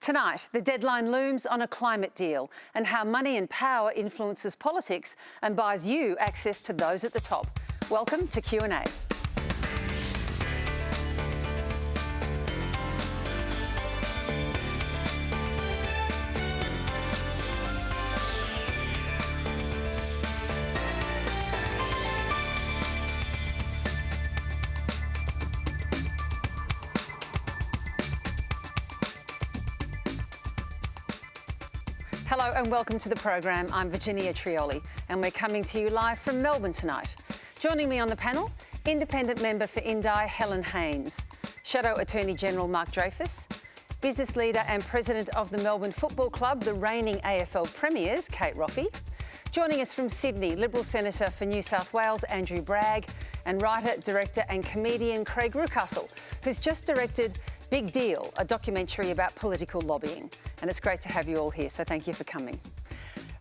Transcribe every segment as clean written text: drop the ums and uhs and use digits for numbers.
Tonight, the deadline looms on a climate deal and how money and power influences politics and buys you access to those at the top. Welcome to Q&A. Hello and welcome to the program. I'm Virginia Trioli and we're coming to you live from Melbourne tonight. Joining me on the panel, Independent Member for Indi, Helen Haines, Shadow Attorney General Mark Dreyfus, Business Leader and President of the Melbourne Football Club, the reigning AFL Premiers, Kate Roffey. Joining us from Sydney, Liberal Senator for New South Wales, Andrew Bragg, and writer, director and comedian Craig Reucassel, who's just directed Big Deal, a documentary about political lobbying. And it's great to have you all here, so thank you for coming.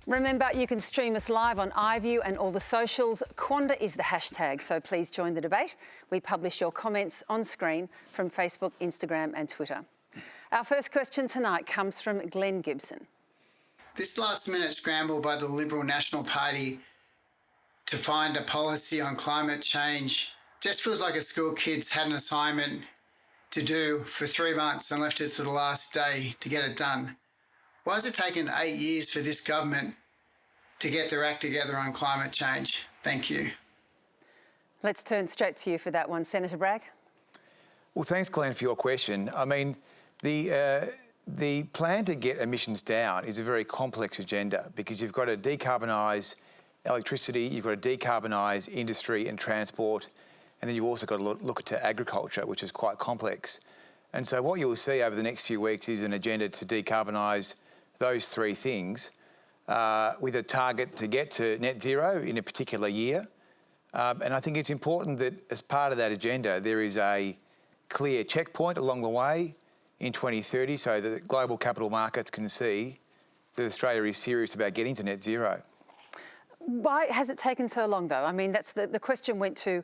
Remember, you can stream us live on iView and all the socials. Quanda is the hashtag, so please join the debate. We publish your comments on screen from Facebook, Instagram and Twitter. Our first question tonight comes from Glenn Gibson. This last-minute scramble by the Liberal National Party to find a policy on climate change just feels like a school kid's had an assignment to do for 3 months and left it to the last day to get it done. Why has it taken 8 years for this government to get their act together on climate change? Thank you. Let's turn straight to you for that one. Senator Bragg. Well, thanks, Glenn, for your question. I mean, the plan to get emissions down is a very complex agenda because you've got to decarbonise electricity, you've got to decarbonise industry and transport, and then you've also got to look at agriculture, which is quite complex. And so what you'll see over the next few weeks is an agenda to decarbonise those three things with a target to get to net zero in a particular year. And I think it's important that as part of that agenda, there is a clear checkpoint along the way in 2030 so that global capital markets can see that Australia is serious about getting to net zero. Why has it taken so long, though? I mean, that's the question went to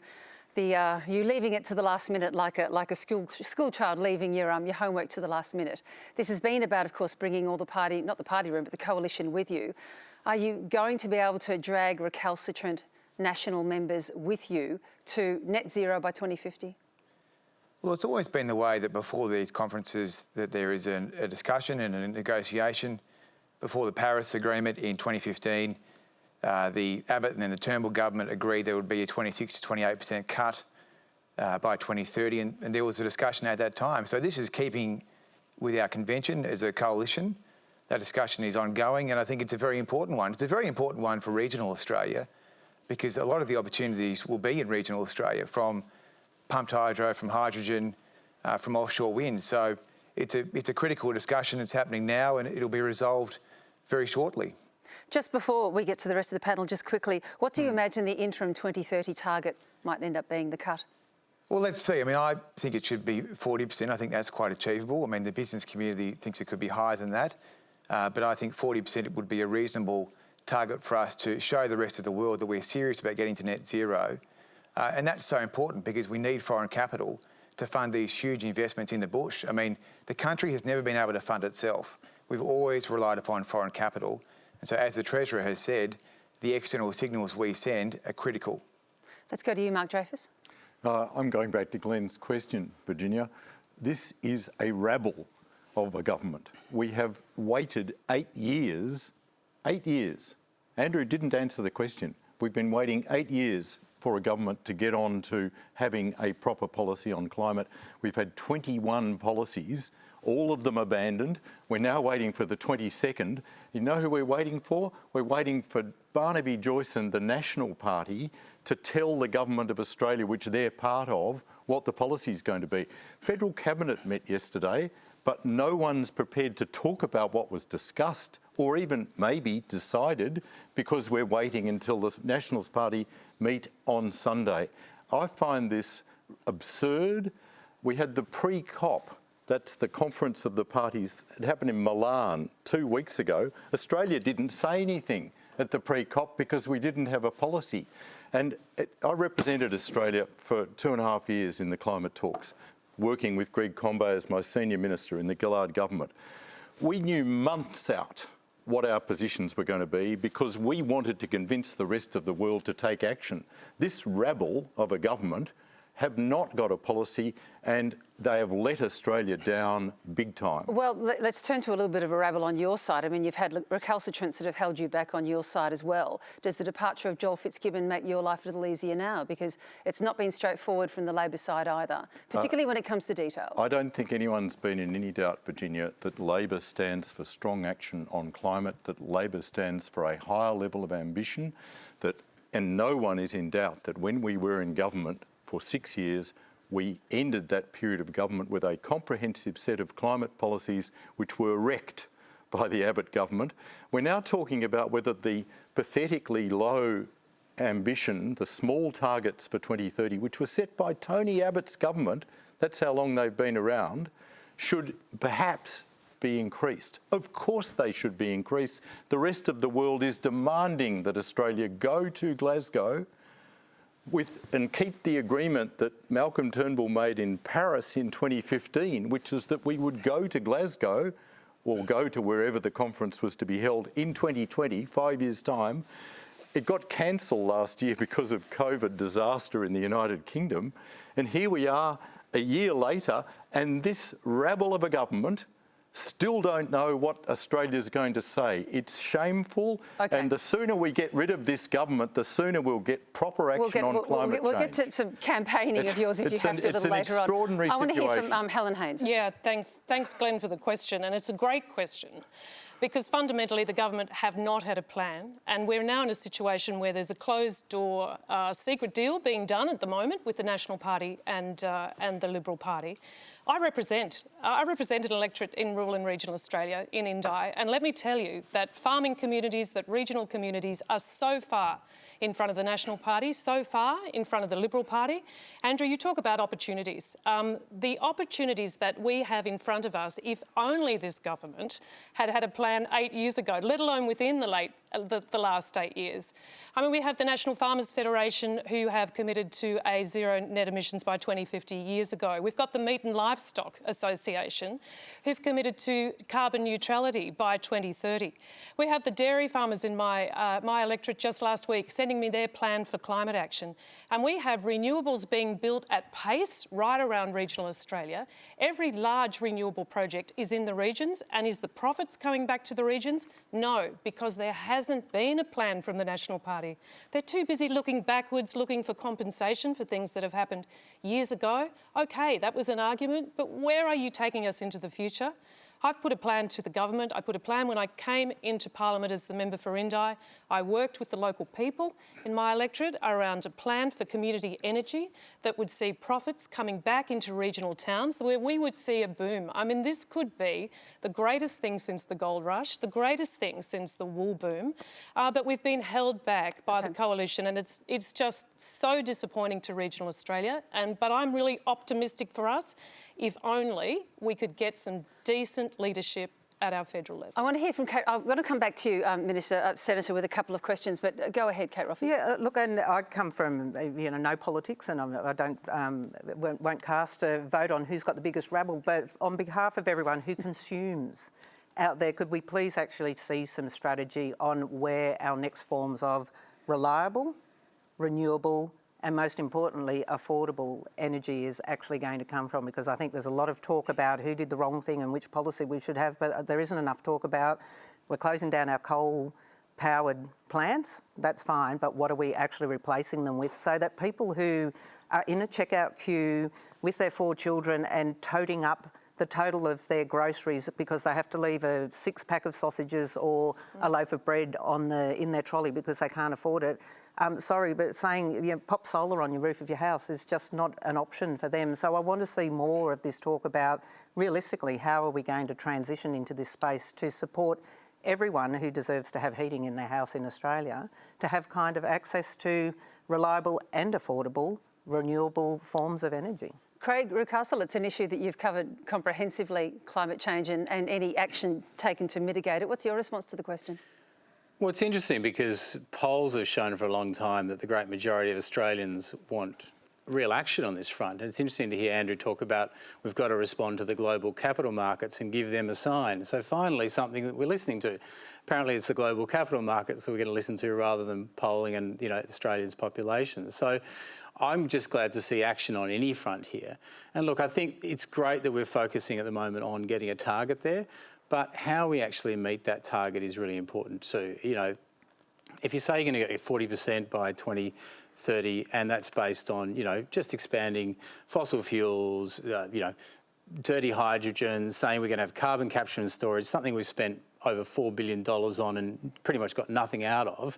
you leaving it to the last minute like a school child leaving your homework to the last minute. This has been about, of course, bringing all the party, not the party room, but the coalition with you. Are you going to be able to drag recalcitrant national members with you to net zero by 2050? Well, it's always been the way that before these conferences that there is a discussion and a negotiation. Before the Paris Agreement in 2015, the Abbott and then the Turnbull government agreed there would be a 26 to 28% cut by 2030, and there was a discussion at that time. So this is keeping with our convention as a coalition. That discussion is ongoing, and I think it's a very important one. It's a very important one for regional Australia because a lot of the opportunities will be in regional Australia, from pumped hydro, from hydrogen, from offshore wind. So it's a critical discussion. It's happening now, and it'll be resolved very shortly. Just before we get to the rest of the panel, just quickly, what do you imagine the interim 2030 target might end up being, the cut? Well, let's see. I mean, I think it should be 40%. I think that's quite achievable. I mean, the business community thinks it could be higher than that. But I think 40% would be a reasonable target for us to show the rest of the world that we're serious about getting to net zero. And that's so important because we need foreign capital to fund these huge investments in the bush. I mean, the country has never been able to fund itself. We've always relied upon foreign capital. And so, as the Treasurer has said, the external signals we send are critical. Let's go to you, Mark Dreyfus. I'm going back to Glenn's question, Virginia. This is a rabble of a government. We have waited 8 years. 8 years. Andrew didn't answer the question. We've been waiting 8 years for a government to get on to having a proper policy on climate. We've had 21 policies, all of them abandoned. We're now waiting for the 22nd. You know who we're waiting for? We're waiting for Barnaby Joyce and the National Party to tell the Government of Australia, which they're part of, what the policy is going to be. Federal Cabinet met yesterday, but no one's prepared to talk about what was discussed or even maybe decided because we're waiting until the Nationals Party meet on Sunday. I find this absurd. We had the pre-COP. That's the conference of the parties. It happened in Milan 2 weeks ago. Australia didn't say anything at the pre-COP because we didn't have a policy. And I represented Australia for 2.5 years in the climate talks, working with Greg Combet as my senior minister in the Gillard government. We knew months out what our positions were going to be because we wanted to convince the rest of the world to take action. This rabble of a government have not got a policy and they have let Australia down big time. Well, let's turn to a little bit of a rabble on your side. I mean, you've had recalcitrants that have held you back on your side as well. Does the departure of Joel Fitzgibbon make your life a little easier now? Because it's not been straightforward from the Labor side either, particularly when it comes to detail. I don't think anyone's been in any doubt, Virginia, that Labor stands for strong action on climate, that Labor stands for a higher level of ambition, and no one is in doubt that when we were in government for 6 years, we ended that period of government with a comprehensive set of climate policies which were wrecked by the Abbott government. We're now talking about whether the pathetically low ambition, the small targets for 2030, which were set by Tony Abbott's government, that's how long they've been around, should perhaps be increased. Of course they should be increased. The rest of the world is demanding that Australia go to Glasgow and keep the agreement that Malcolm Turnbull made in Paris in 2015, which is that we would go to Glasgow or go to wherever the conference was to be held in 2020, 5 years' time. It got cancelled last year because of COVID disaster in the United Kingdom. And here we are a year later, and this rabble of a government still don't know what Australia's going to say. It's shameful, and the sooner we get rid of this government, the sooner we'll get proper action on climate change. We'll get to campaigning of yours if you have to a little later on. It's an extraordinary situation. I want to hear from Helen Haines. Yeah, thanks, Glenn, for the question, and it's a great question. Because fundamentally the government have not had a plan, and we're now in a situation where there's a closed-door secret deal being done at the moment with the National Party and the Liberal Party. I represent an electorate in rural and regional Australia, in Indi, and let me tell you that farming communities, that regional communities are so far in front of the National Party, so far in front of the Liberal Party. Andrew, you talk about opportunities. The opportunities that we have in front of us, if only this government had had a plan 8 years ago, let alone within the last 8 years. I mean, we have the National Farmers Federation who have committed to a zero net emissions by 2050 years ago. We've got the Meat and Livestock Association who've committed to carbon neutrality by 2030. We have the dairy farmers in my electorate just last week sending me their plan for climate action. And we have renewables being built at pace right around regional Australia. Every large renewable project is in the regions, and is the profits coming back to the regions? No, because there hasn't been a plan from the National Party. They're too busy looking backwards, looking for compensation for things that have happened years ago. OK, that was an argument, but where are you taking us into the future? I've put a plan to the government. I put a plan when I came into Parliament as the member for Indi. I worked with the local people in my electorate around a plan for community energy that would see profits coming back into regional towns where we would see a boom. I mean, this could be the greatest thing since the gold rush, the greatest thing since the wool boom, but we've been held back by the coalition, and it's just so disappointing to regional Australia. But I'm really optimistic for us, if only we could get some decent leadership at our federal level. I want to hear from Kate. I'm going to come back to you, Senator, with a couple of questions, but go ahead, Kate Roffey. Yeah, look, and I come from no politics, and I won't cast a vote on who's got the biggest rabble. But on behalf of everyone who consumes out there, could we please actually see some strategy on where our next forms of reliable, renewable, and most importantly, affordable energy is actually going to come from? Because I think there's a lot of talk about who did the wrong thing and which policy we should have, but there isn't enough talk about we're closing down our coal-powered plants. That's fine, but what are we actually replacing them with, so that people who are in a checkout queue with their 4 children and toting up the total of their groceries because they have to leave a 6-pack of sausages or a loaf of bread in their trolley because they can't afford it. Sorry, but saying pop solar on your roof of your house is just not an option for them. So I want to see more of this talk about, realistically, how are we going to transition into this space to support everyone who deserves to have heating in their house in Australia, to have kind of access to reliable and affordable renewable forms of energy. Craig Reucassel, it's an issue that you've covered comprehensively, climate change and any action taken to mitigate it. What's your response to the question? Well, it's interesting because polls have shown for a long time that the great majority of Australians want real action on this front. And it's interesting to hear Andrew talk about we've got to respond to the global capital markets and give them a sign. So finally, something that we're listening to. Apparently it's the global capital markets that we're going to listen to rather than polling and, you know, Australia's population. So I'm just glad to see action on any front here. And look, I think it's great that we're focusing at the moment on getting a target there, but how we actually meet that target is really important too. You know, if you say you're going to get 40% by 2030, and that's based on, you know, just expanding fossil fuels, you know, dirty hydrogen, saying we're going to have carbon capture and storage, something we've spent over $4 billion on and pretty much got nothing out of,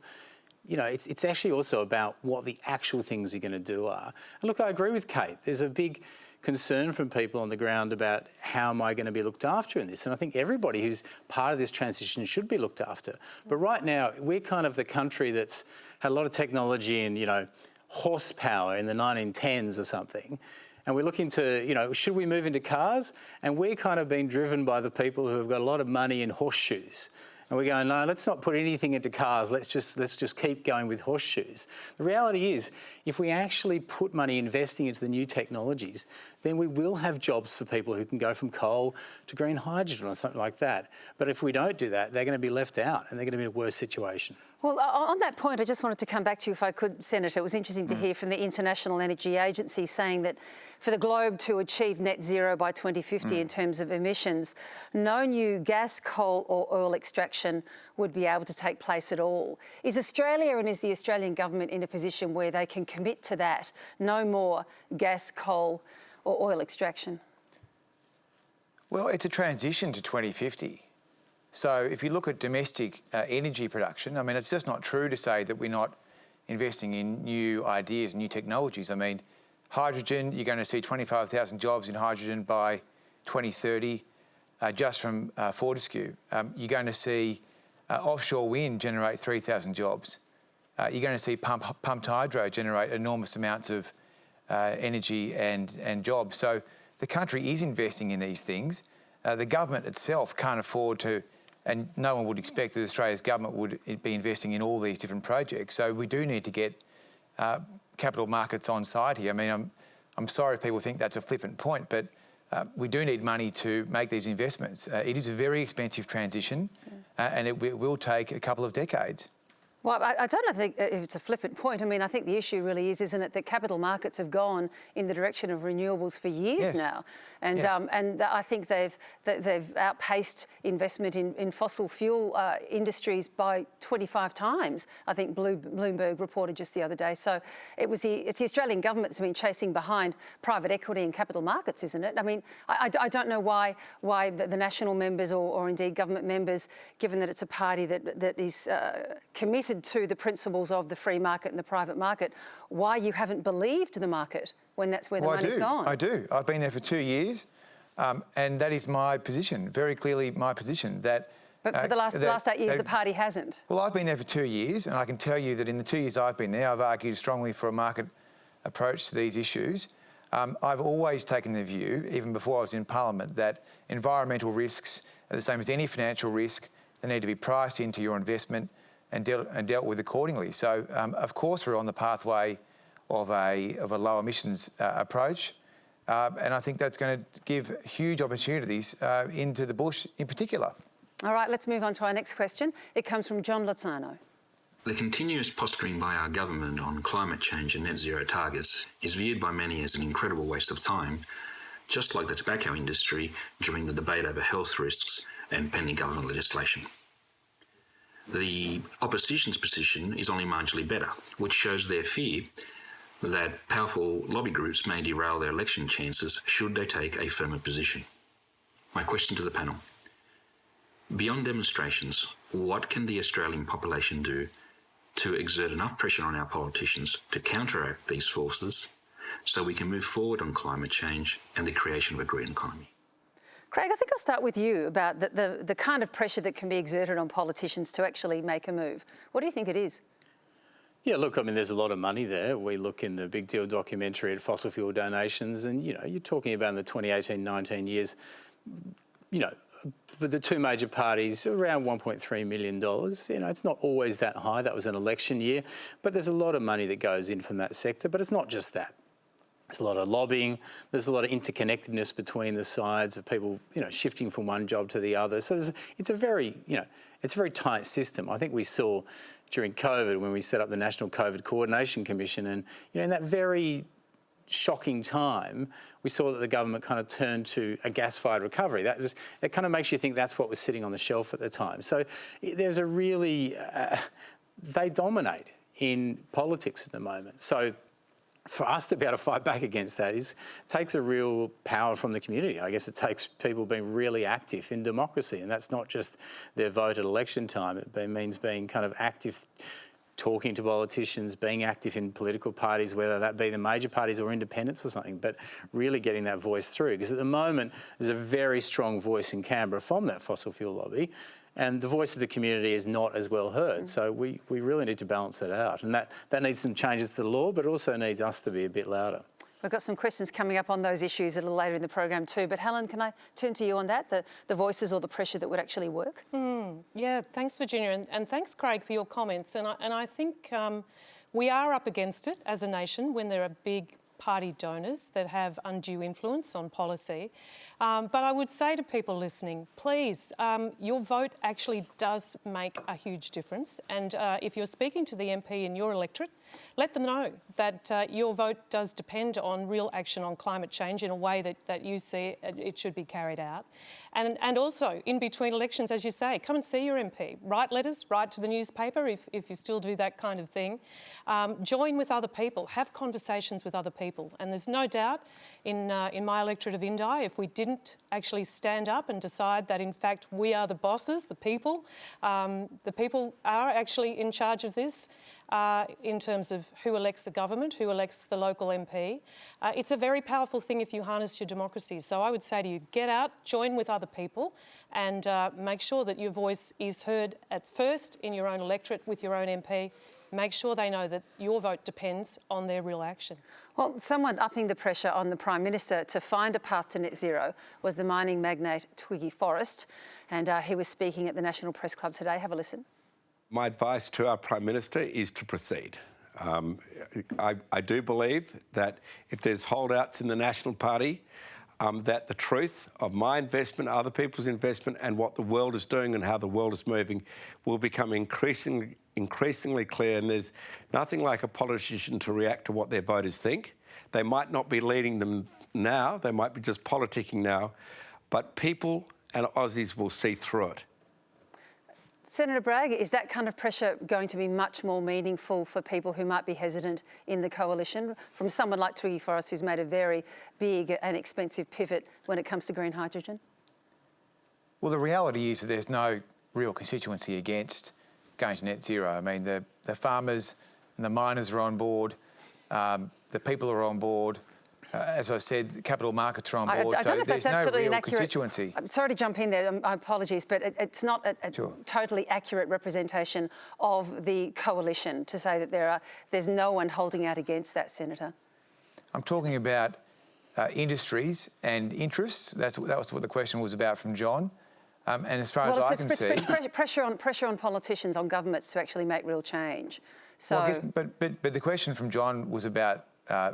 you know, it's actually also about what the actual things you're going to do are. And look, I agree with Kate. There's a big concern from people on the ground about how am I going to be looked after in this? And I think everybody who's part of this transition should be looked after. But right now, we're kind of the country that's had a lot of technology and, you know, horsepower in the 1910s or something. And we're looking to, you know, should we move into cars? And we're kind of being driven by the people who have got a lot of money in horseshoes. And we're going, no, let's not put anything into cars. Let's just keep going with horseshoes. The reality is, if we actually put money investing into the new technologies, then we will have jobs for people who can go from coal to green hydrogen or something like that. But if we don't do that, they're going to be left out and they're going to be in a worse situation. Well, on that point, I just wanted to come back to you, if I could, Senator. It was interesting to hear from the International Energy Agency saying that for the globe to achieve net zero by 2050 in terms of emissions, no new gas, coal or oil extraction would be able to take place at all. Is Australia and is the Australian government in a position where they can commit to that? No more gas, coal or oil extraction? Well, it's a transition to 2050. So if you look at domestic energy production, I mean, it's just not true to say that we're not investing in new ideas, new technologies. I mean, hydrogen, you're going to see 25,000 jobs in hydrogen by 2030 just from Fortescue. You're going to see offshore wind generate 3,000 jobs. You're going to see pumped hydro generate enormous amounts of energy and jobs. So the country is investing in these things. The government itself can't afford to, and no one would expect that Australia's government would be investing in all these different projects. So we do need to get capital markets on side here. I mean, I'm sorry if people think that's a flippant point, but we do need money to make these investments. It is a very expensive transition and it will take a couple of decades. Well, I don't think if it's a flippant point. I mean, I think the issue really is, isn't it, that capital markets have gone in the direction of renewables for years now, and and I think they've outpaced investment in fossil fuel industries by 25 times. I think Bloomberg reported just the other day. So it's the Australian government that's been chasing behind private equity and capital markets, isn't it? I mean, I don't know why the national members or indeed government members, given that it's a party that is committed to the principles of the free market and the private market, why you haven't believed the market when that's where the money's gone. I do. I've been there for 2 years and that is my position, very clearly my position. That. But for the last 8 years, the party hasn't. Well, I've been there for 2 years and I can tell you that in the 2 years I've been there, I've argued strongly for a market approach to these issues. I've always taken the view, even before I was in Parliament, that environmental risks are the same as any financial risk. They need to be priced into your investment and dealt with accordingly. So, of course, we're on the pathway of a low emissions approach, and I think that's going to give huge opportunities into the bush in particular. All right, let's move on to our next question. It comes from John Lozano. The continuous posturing by our government on climate change and net zero targets is viewed by many as an incredible waste of time, just like the tobacco industry during the debate over health risks and pending government legislation. The opposition's position is only marginally better, which shows their fear that powerful lobby groups may derail their election chances should they take a firmer position. My question to the panel: beyond demonstrations, what can the Australian population do to exert enough pressure on our politicians to counteract these forces so we can move forward on climate change and the creation of a green economy? Craig, I think I'll start with you about the kind of pressure that can be exerted on politicians to actually make a move. What do you think it is? Yeah, look, I mean, there's a lot of money there. We look in the Big Deal documentary at fossil fuel donations and, you know, you're talking about in the 2018-19 years, you know, with the two major parties, around $1.3 million. You know, it's not always that high. That was an election year. But there's a lot of money that goes in from that sector. But it's not just that. There's a lot of lobbying. There's a lot of interconnectedness between the sides of people, shifting from one job to the other. So it's a very tight system. I think we saw during COVID when we set up the National COVID Coordination Commission, and in that very shocking time, we saw that the government kind of turned to a gas-fired recovery. It kind of makes you think that's what was sitting on the shelf at the time. So there's a really they dominate in politics at the moment. So for us to be able to fight back against that takes a real power from the community. I guess it takes people being really active in democracy, and that's not just their vote at election time. It means being kind of active, talking to politicians, being active in political parties, whether that be the major parties or independents or something, but really getting that voice through. Because at the moment, there's a very strong voice in Canberra from that fossil fuel lobby, and the voice of the community is not as well heard. So we really need to balance that out. And that needs some changes to the law, but also needs us to be a bit louder. We've got some questions coming up on those issues a little later in the program too. But Helen, can I turn to you on that, the voices or the pressure that would actually work? Yeah, thanks, Virginia, and thanks, Craig, for your comments. And I think we are up against it as a nation when there are big party donors that have undue influence on policy. But I would say to people listening, please, your vote actually does make a huge difference. And if you're speaking to the MP in your electorate, let them know that your vote does depend on real action on climate change in a way that you see it should be carried out. And also, in between elections, as you say, come and see your MP. Write letters, write to the newspaper if you still do that kind of thing. Join with other people, have conversations with other people. And there's no doubt in my electorate of Indi, if we didn't actually stand up and decide that, in fact, we are the bosses, the people are actually in charge of this in terms of who elects the government, who elects the local MP. It's a very powerful thing if you harness your democracy. So I would say to you, get out, join with other people and make sure that your voice is heard at first in your own electorate with your own MP. Make sure they know that your vote depends on their real action. Well, someone upping the pressure on the Prime Minister to find a path to net zero was the mining magnate Twiggy Forrest, and he was speaking at the National Press Club today. Have a listen. My advice to our Prime Minister is to proceed. I do believe that if there's holdouts in the National Party, that the truth of my investment, other people's investment, and what the world is doing and how the world is moving will become increasingly clear, and there's nothing like a politician to react to what their voters think. They might not be leading them now, they might be just politicking now, but people and Aussies will see through it. Senator Bragg, is that kind of pressure going to be much more meaningful for people who might be hesitant in the coalition from someone like Twiggy Forrest, who's made a very big and expensive pivot when it comes to green hydrogen? Well, the reality is that there's no real constituency against going to net zero. I mean, the farmers and the miners are on board, the people are on board. As I said, the capital markets are on board, I don't know if there's that's no absolutely real an accurate constituency. I'm sorry to jump in there, my apologies, but it's not a Sure. totally accurate representation of the coalition to say that there's no one holding out against that, Senator. I'm talking about industries and interests. That was what the question was about from John. And as far as I can see, it's pressure on politicians, on governments to actually make real change. So, well, I guess, but the question from John was about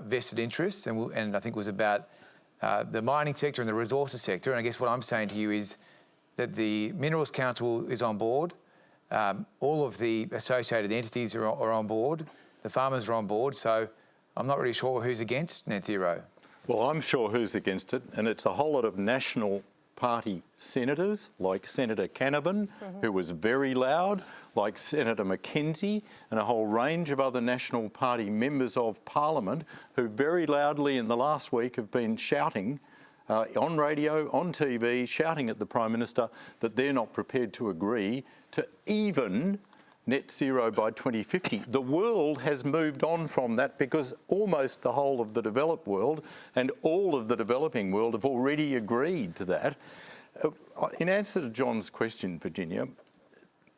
vested interests, and I think was about the mining sector and the resources sector. And I guess what I'm saying to you is that the Minerals Council is on board. All of the associated entities are on board. The farmers are on board. So I'm not really sure who's against net zero. Well, I'm sure who's against it, and it's a whole lot of National Party senators like Senator Canavan, who was very loud, like Senator McKenzie, and a whole range of other National Party members of Parliament who very loudly in the last week have been shouting on radio, on TV, shouting at the Prime Minister that they're not prepared to agree to even net zero by 2050. The world has moved on from that because almost the whole of the developed world and all of the developing world have already agreed to that. In answer to John's question, Virginia,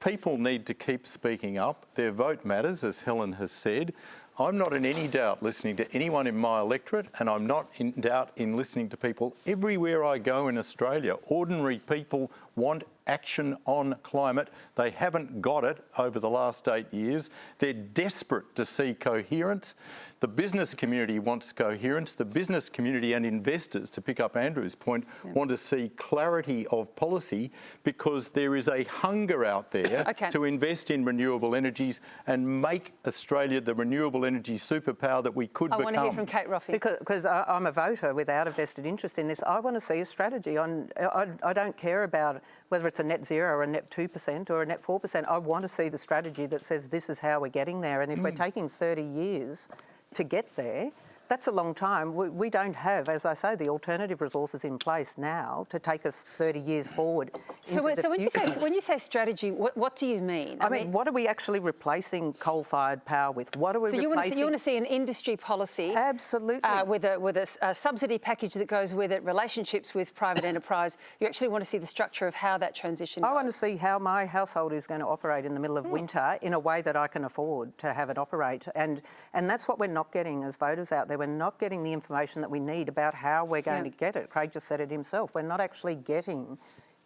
people need to keep speaking up. Their vote matters, as Helen has said. I'm not in any doubt listening to anyone in my electorate, and I'm not in doubt in listening to people everywhere I go in Australia. Ordinary people want action on climate. They haven't got it over the last 8 years. They're desperate to see coherence. The business community wants coherence. The business community and investors, to pick up Andrew's point, want to see clarity of policy, because there is a hunger out there to invest in renewable energies and make Australia the renewable energy superpower that we could become. I want to hear from Kate Roffey. Because I'm a voter without a vested interest in this. I want to see a strategy. I don't care about whether it's a net zero or a net 2% or a net 4%. I want to see the strategy that says this is how we're getting there. And if we're taking 30 years to get there, that's a long time. We don't have, as I say, the alternative resources in place now to take us 30 years forward. So when you say strategy, what do you mean? I mean, what are we actually replacing coal-fired power with? What are we replacing? You want to see an industry policy, absolutely, with a subsidy package that goes with it, relationships with private enterprise. You actually want to see the structure of how that transition goes. I want to see how my household is going to operate in the middle of winter in a way that I can afford to have it operate, and that's what we're not getting as voters out there. We're not getting the information that we need about how we're going to get it. Craig just said it himself. We're not actually getting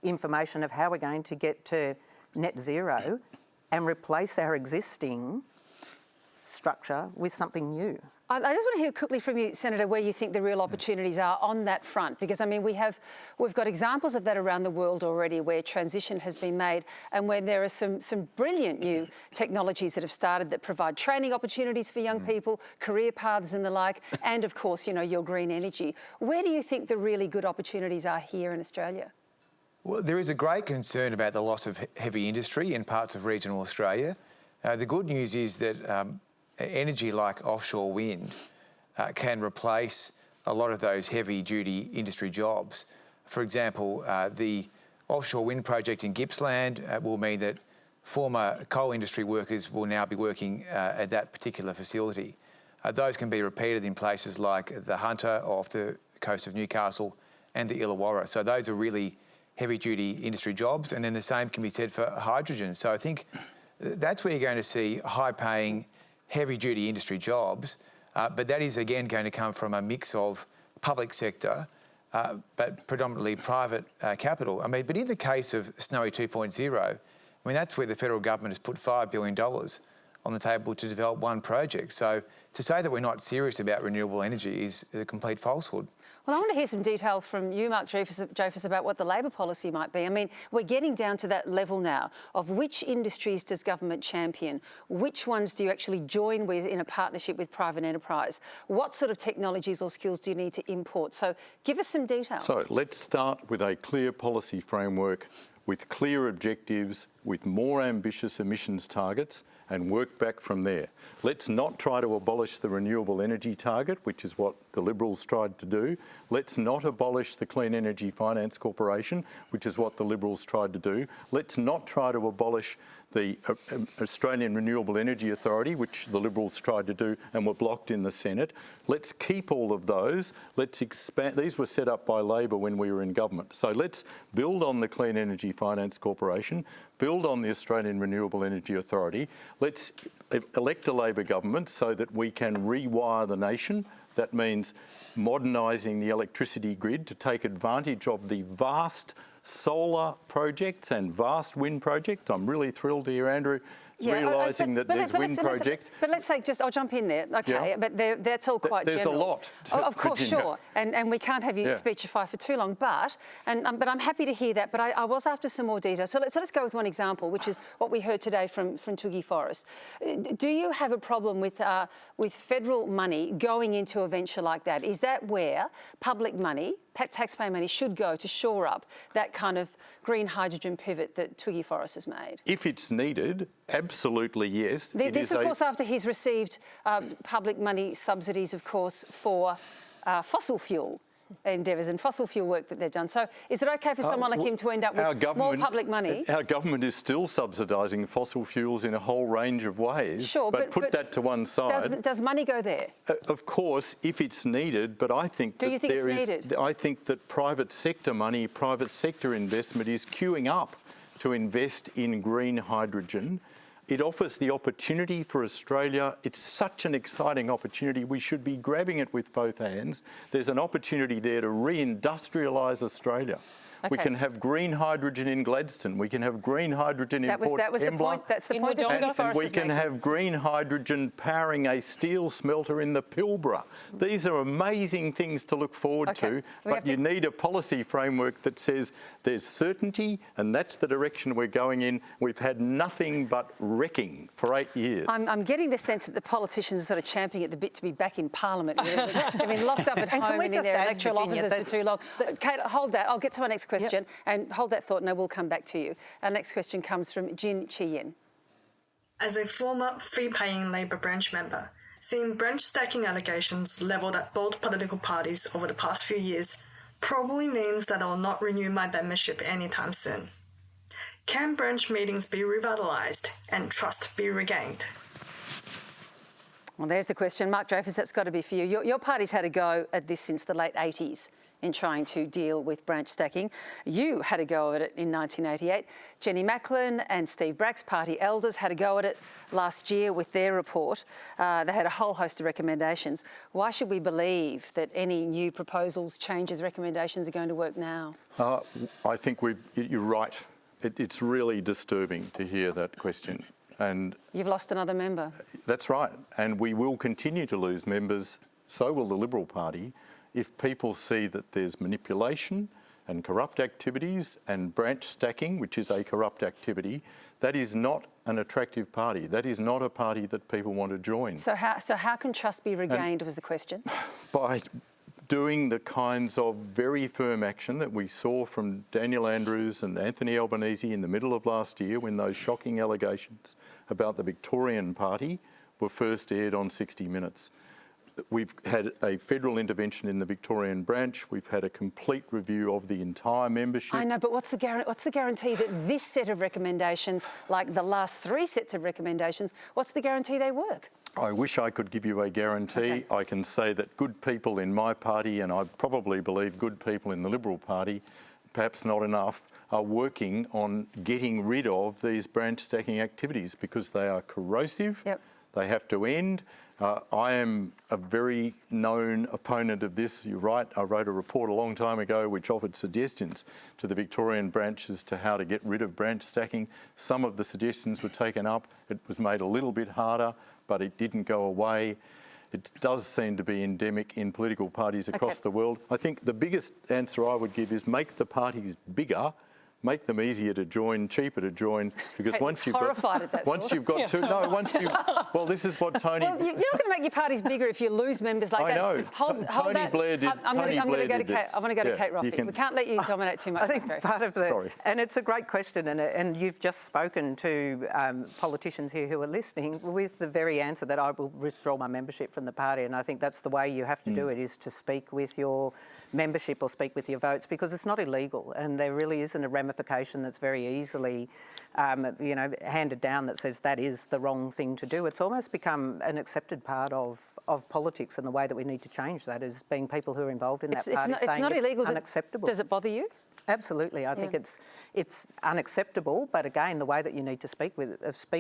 information of how we're going to get to net zero and replace our existing structure with something new. I just want to hear quickly from you, Senator, where you think the real opportunities are on that front, because I mean we've got examples of that around the world already, where transition has been made and where there are some brilliant new technologies that have started that provide training opportunities for young people, career paths and the like, and of course, you know, your green energy. Where do you think the really good opportunities are here in Australia? Well, there is a great concern about the loss of heavy industry in parts of regional Australia. The good news is that energy like offshore wind can replace a lot of those heavy-duty industry jobs. For example, the offshore wind project in Gippsland will mean that former coal industry workers will now be working at that particular facility. Those can be repeated in places like the Hunter off the coast of Newcastle and the Illawarra. So those are really heavy-duty industry jobs, and then the same can be said for hydrogen. So I think that's where you're going to see high-paying, heavy-duty industry jobs, but that is again going to come from a mix of public sector, but predominantly private capital. I mean, but in the case of Snowy 2.0, I mean, that's where the federal government has put $5 billion on the table to develop one project. So to say that we're not serious about renewable energy is a complete falsehood. Well, I want to hear some detail from you, Mark Dreyfus, about what the Labor policy might be. I mean, we're getting down to that level now of which industries does government champion? Which ones do you actually join with in a partnership with private enterprise? What sort of technologies or skills do you need to import? So give us some detail. So let's start with a clear policy framework with clear objectives, with more ambitious emissions targets, and work back from there. Let's not try to abolish the renewable energy target, which is what the Liberals tried to do. Let's not abolish the Clean Energy Finance Corporation, which is what the Liberals tried to do. Let's not try to abolish the Australian Renewable Energy Authority, which the Liberals tried to do and were blocked in the Senate. Let's keep all of those. Let's expand. These were set up by Labor when we were in government. So let's build on the Clean Energy Finance Corporation, build on the Australian Renewable Energy Authority. Let's elect a Labor government so that we can rewire the nation. That means modernising the electricity grid to take advantage of the vast solar projects and vast wind projects. I'm really thrilled to hear Andrew realising that there's wind projects. But let's say, just I'll jump in there, okay? Yeah. But that's all quite there's general. There's a lot. Of course, sure. And we can't have you speechify for too long. But I'm happy to hear that. But I was after some more detail. So let's go with one example, which is what we heard today from Twiggy Forrest. Do you have a problem with federal money going into a venture like that? Is that where public money, taxpayer money, should go to shore up that kind of green hydrogen pivot that Twiggy Forrest has made? If it's needed, absolutely yes. This, of course, after he's received public money subsidies, of course, for fossil fuel endeavours and fossil fuel work that they've done. So is it okay for someone like him to end up with more public money? Our government is still subsidising fossil fuels in a whole range of ways. Sure, but put that to one side. Does money go there? Of course, if it's needed, but I think Do you think it's needed? I think that private sector money, private sector investment is queuing up to invest in green hydrogen. It offers the opportunity for Australia. It's such an exciting opportunity. We should be grabbing it with both hands. There's an opportunity there to reindustrialise Australia. Okay. We can have green hydrogen in Gladstone. We can have green hydrogen in Port That was the Embla. point. That's the point that Tony And Forrest we is can making. have green hydrogen powering a steel smelter in the Pilbara. These are amazing things to look forward to, but you need a policy framework that says there's certainty, and that's the direction we're going in. We've had nothing but wrecking for 8 years. I'm getting the sense that the politicians are sort of champing at the bit to be back in Parliament. They've been locked up at home and in their electoral offices for too long. Kate, hold that. I'll get to my next question. And hold that thought and I will come back to you. Our next question comes from Jin Chi-yen. As a former fee-paying Labor branch member, seeing branch stacking allegations levelled at both political parties over the past few years probably means that I will not renew my membership anytime soon. Can branch meetings be revitalised and trust be regained? Well, there's the question. Mark Dreyfus, that's got to be for you. Your party's had a go at this since the late 80s in trying to deal with branch stacking. You had a go at it in 1988. Jenny Macklin and Steve Bragg's party elders had a go at it last year with their report. They had a whole host of recommendations. Why should we believe that any new proposals, changes, recommendations are going to work now? I think you're right. It's really disturbing to hear that question. And you've lost another member. That's right. And we will continue to lose members, so will the Liberal Party, if people see that there's manipulation and corrupt activities and branch stacking, which is a corrupt activity. That is not an attractive party. That is not a party that people want to join. So how can trust be regained was the question? By doing the kinds of very firm action that we saw from Daniel Andrews and Anthony Albanese in the middle of last year when those shocking allegations about the Victorian Party were first aired on 60 Minutes. We've had a federal intervention in the Victorian branch. We've had a complete review of the entire membership. I know, but what's the guarantee that this set of recommendations, like the last 3 sets of recommendations, what's the guarantee they work? I wish I could give you a guarantee. Okay. I can say that good people in my party, and I probably believe good people in the Liberal Party, perhaps not enough, are working on getting rid of these branch stacking activities because they are corrosive. Yep. They have to end. I am a very known opponent of this. You're right, I wrote a report a long time ago which offered suggestions to the Victorian branch as to how to get rid of branch stacking. Some of the suggestions were taken up. It was made a little bit harder, but it didn't go away. It does seem to be endemic in political parties across the world. I think the biggest answer I would give is make the parties bigger, make them easier to join, cheaper to join, because once you've got two, no, once you, well, this is what Tony. Well, you're not going to make your parties bigger if you lose members like that. I know. Tony Blair did. I'm going to go to Kate. I'm going to go to Kate Roffey. We can't let you dominate too much. I think part of the, and it's a great question, and you've just spoken to politicians here who are listening with the very answer that I will withdraw my membership from the party, and I think that's the way you have to do it, is to speak with your membership or speak with your votes, because it's not illegal, and there really isn't a ramification that's very easily, handed down that says that is the wrong thing to do. It's almost become an accepted part of politics, and the way that we need to change that is being people who are involved in that party saying it's not illegal. Unacceptable. Does it bother you? Absolutely. I think it's unacceptable, but again, the way that you need to speak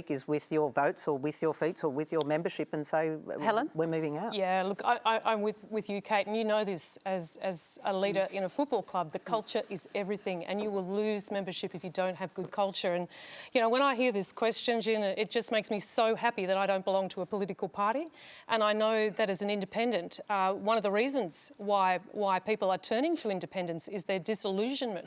is with your votes or with your feet or with your membership and say, Helen, we're moving out. Yeah, look, I'm with you, Kate, and you know this as a leader in a football club. The culture is everything, and you will lose membership if you don't have good culture. And, when I hear this question, Jen, it just makes me so happy that I don't belong to a political party. And I know that as an independent, one of the reasons why people are turning to independence is their disillusionment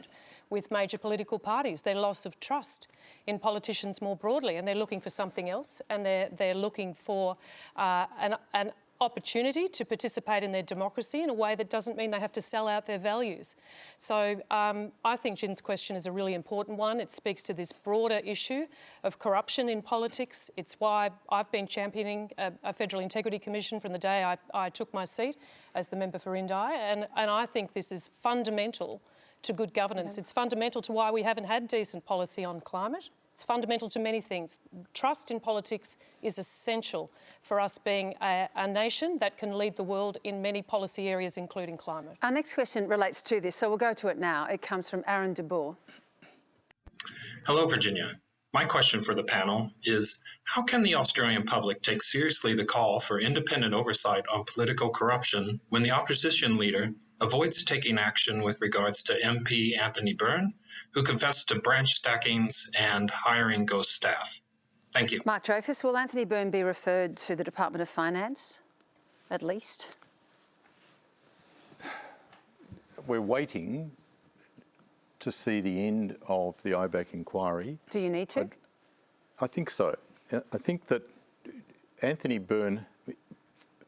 with major political parties, their loss of trust in politicians more broadly, and they're looking for something else, and they're looking for an opportunity to participate in their democracy in a way that doesn't mean they have to sell out their values. So I think Jin's question is a really important one. It speaks to this broader issue of corruption in politics. It's why I've been championing a Federal Integrity Commission from the day I took my seat as the member for Indi, and I think this is fundamental to good governance. It's fundamental to why we haven't had decent policy on climate. It's fundamental to many things. Trust in politics is essential for us being a nation that can lead the world in many policy areas, including climate. Our next question relates to this, so we'll go to it now. It comes from Aaron de Boer. Hello, Virginia. My question for the panel is, how can the Australian public take seriously the call for independent oversight on political corruption when the opposition leader avoids taking action with regards to MP Anthony Byrne, who confessed to branch stackings and hiring ghost staff? Thank you. Mark Dreyfus, will Anthony Byrne be referred to the Department of Finance, at least? We're waiting to see the end of the IBAC inquiry. Do you need to? I think so. I think that Anthony Byrne,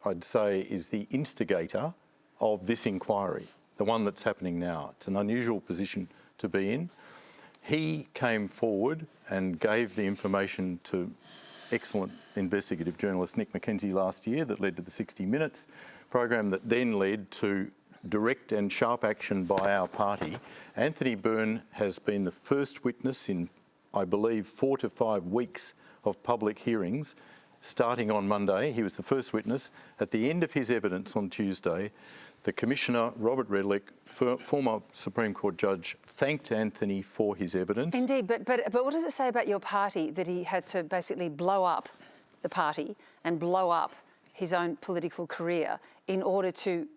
I'd say, is the instigator of this inquiry, the one that's happening now. It's an unusual position to be in. He came forward and gave the information to excellent investigative journalist Nick McKenzie last year that led to the 60 Minutes program that then led to direct and sharp action by our party. Anthony Byrne has been the first witness in, I believe, 4 to 5 weeks of public hearings. Starting on Monday, he was the first witness. At the end of his evidence on Tuesday, the Commissioner, Robert Redlich, former Supreme Court judge, thanked Anthony for his evidence. Indeed, but what does it say about your party that he had to basically blow up the party and blow up his own political career in order to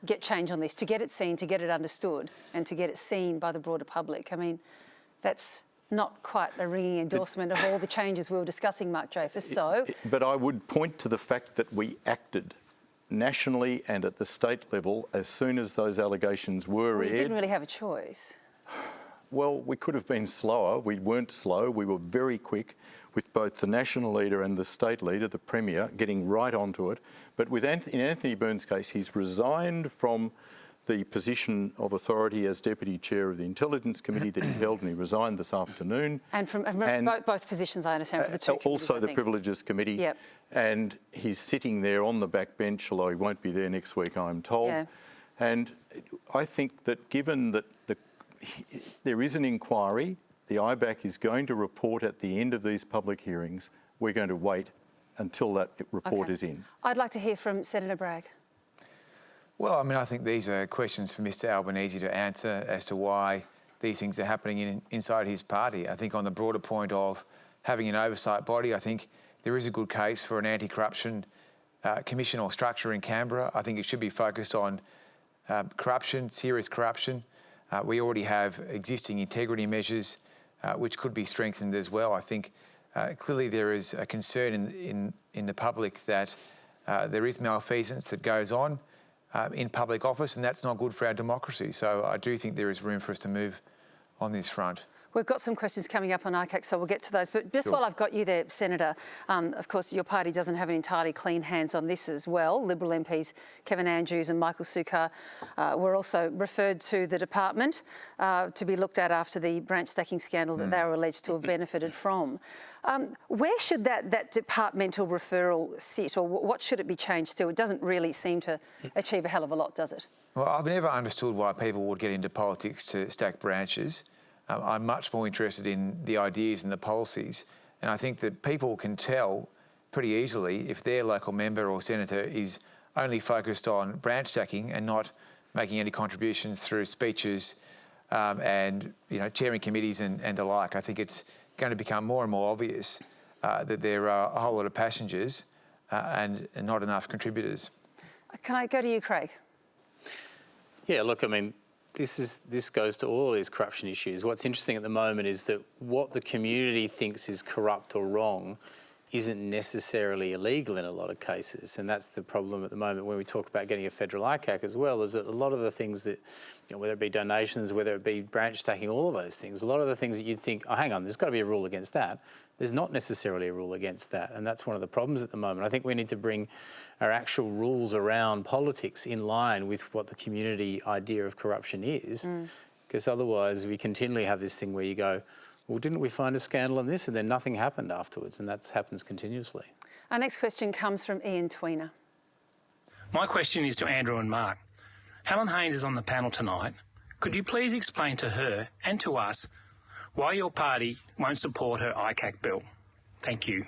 get change on this, to get it seen, to get it understood, and to get it seen by the broader public? I mean, that's not quite a ringing endorsement of all the changes we were discussing, Mark Dreyfus. So, but I would point to the fact that we acted nationally and at the state level as soon as those allegations were aired. You didn't really have a choice. Well, we could have been slower. We weren't slow. We were very quick with both the national leader and the state leader, the Premier, getting right onto it. But in Anthony Byrne's case, he's resigned from the position of authority as Deputy Chair of the Intelligence Committee that he held, and he resigned this afternoon. And from both positions, I understand, for the two also the Privileges Committee. Yep. And he's sitting there on the back bench, although he won't be there next week, I'm told. Yeah. And I think that given that there is an inquiry, the IBAC is going to report at the end of these public hearings. We're going to wait until that report is in. I'd like to hear from Senator Bragg. Well, I mean, I think these are questions for Mr Albanese to answer as to why these things are happening inside his party. I think on the broader point of having an oversight body, I think there is a good case for an anti-corruption commission or structure in Canberra. I think it should be focused on corruption, serious corruption. We already have existing integrity measures which could be strengthened as well. I think clearly there is a concern in the public that there is malfeasance that goes on in public office, and that's not good for our democracy. So I do think there is room for us to move on this front. We've got some questions coming up on ICAC, so we'll get to those. But just while I've got you there, Senator, of course, your party doesn't have an entirely clean hands on this as well. Liberal MPs Kevin Andrews and Michael Sukkar were also referred to the department to be looked at after the branch stacking scandal that they were alleged to have benefited from. Where should that departmental referral sit, or what should it be changed to? It doesn't really seem to achieve a hell of a lot, does it? Well, I've never understood why people would get into politics to stack branches. I'm much more interested in the ideas and the policies, and I think that people can tell pretty easily if their local member or senator is only focused on branch stacking and not making any contributions through speeches and chairing committees and the like. I think it's going to become more and more obvious that there are a whole lot of passengers and not enough contributors. Can I go to you, Craig? Yeah, look, I mean, this goes to all of these corruption issues. What's interesting at the moment is that what the community thinks is corrupt or wrong isn't necessarily illegal in a lot of cases, and that's the problem at the moment when we talk about getting a federal ICAC as well, is that a lot of the things that, whether it be donations, whether it be branch stacking, all of those things, a lot of the things that you'd think, oh, hang on, there's got to be a rule against that. There's not necessarily a rule against that, and that's one of the problems at the moment. I think we need to bring our actual rules around politics in line with what the community idea of corruption is, because otherwise we continually have this thing where you go, well, didn't we find a scandal on this? And then nothing happened afterwards, and that happens continuously. Our next question comes from Ian Tweener. My question is to Andrew and Mark. Helen Haines is on the panel tonight. Could you please explain to her and to us why your party won't support her ICAC bill? Thank you.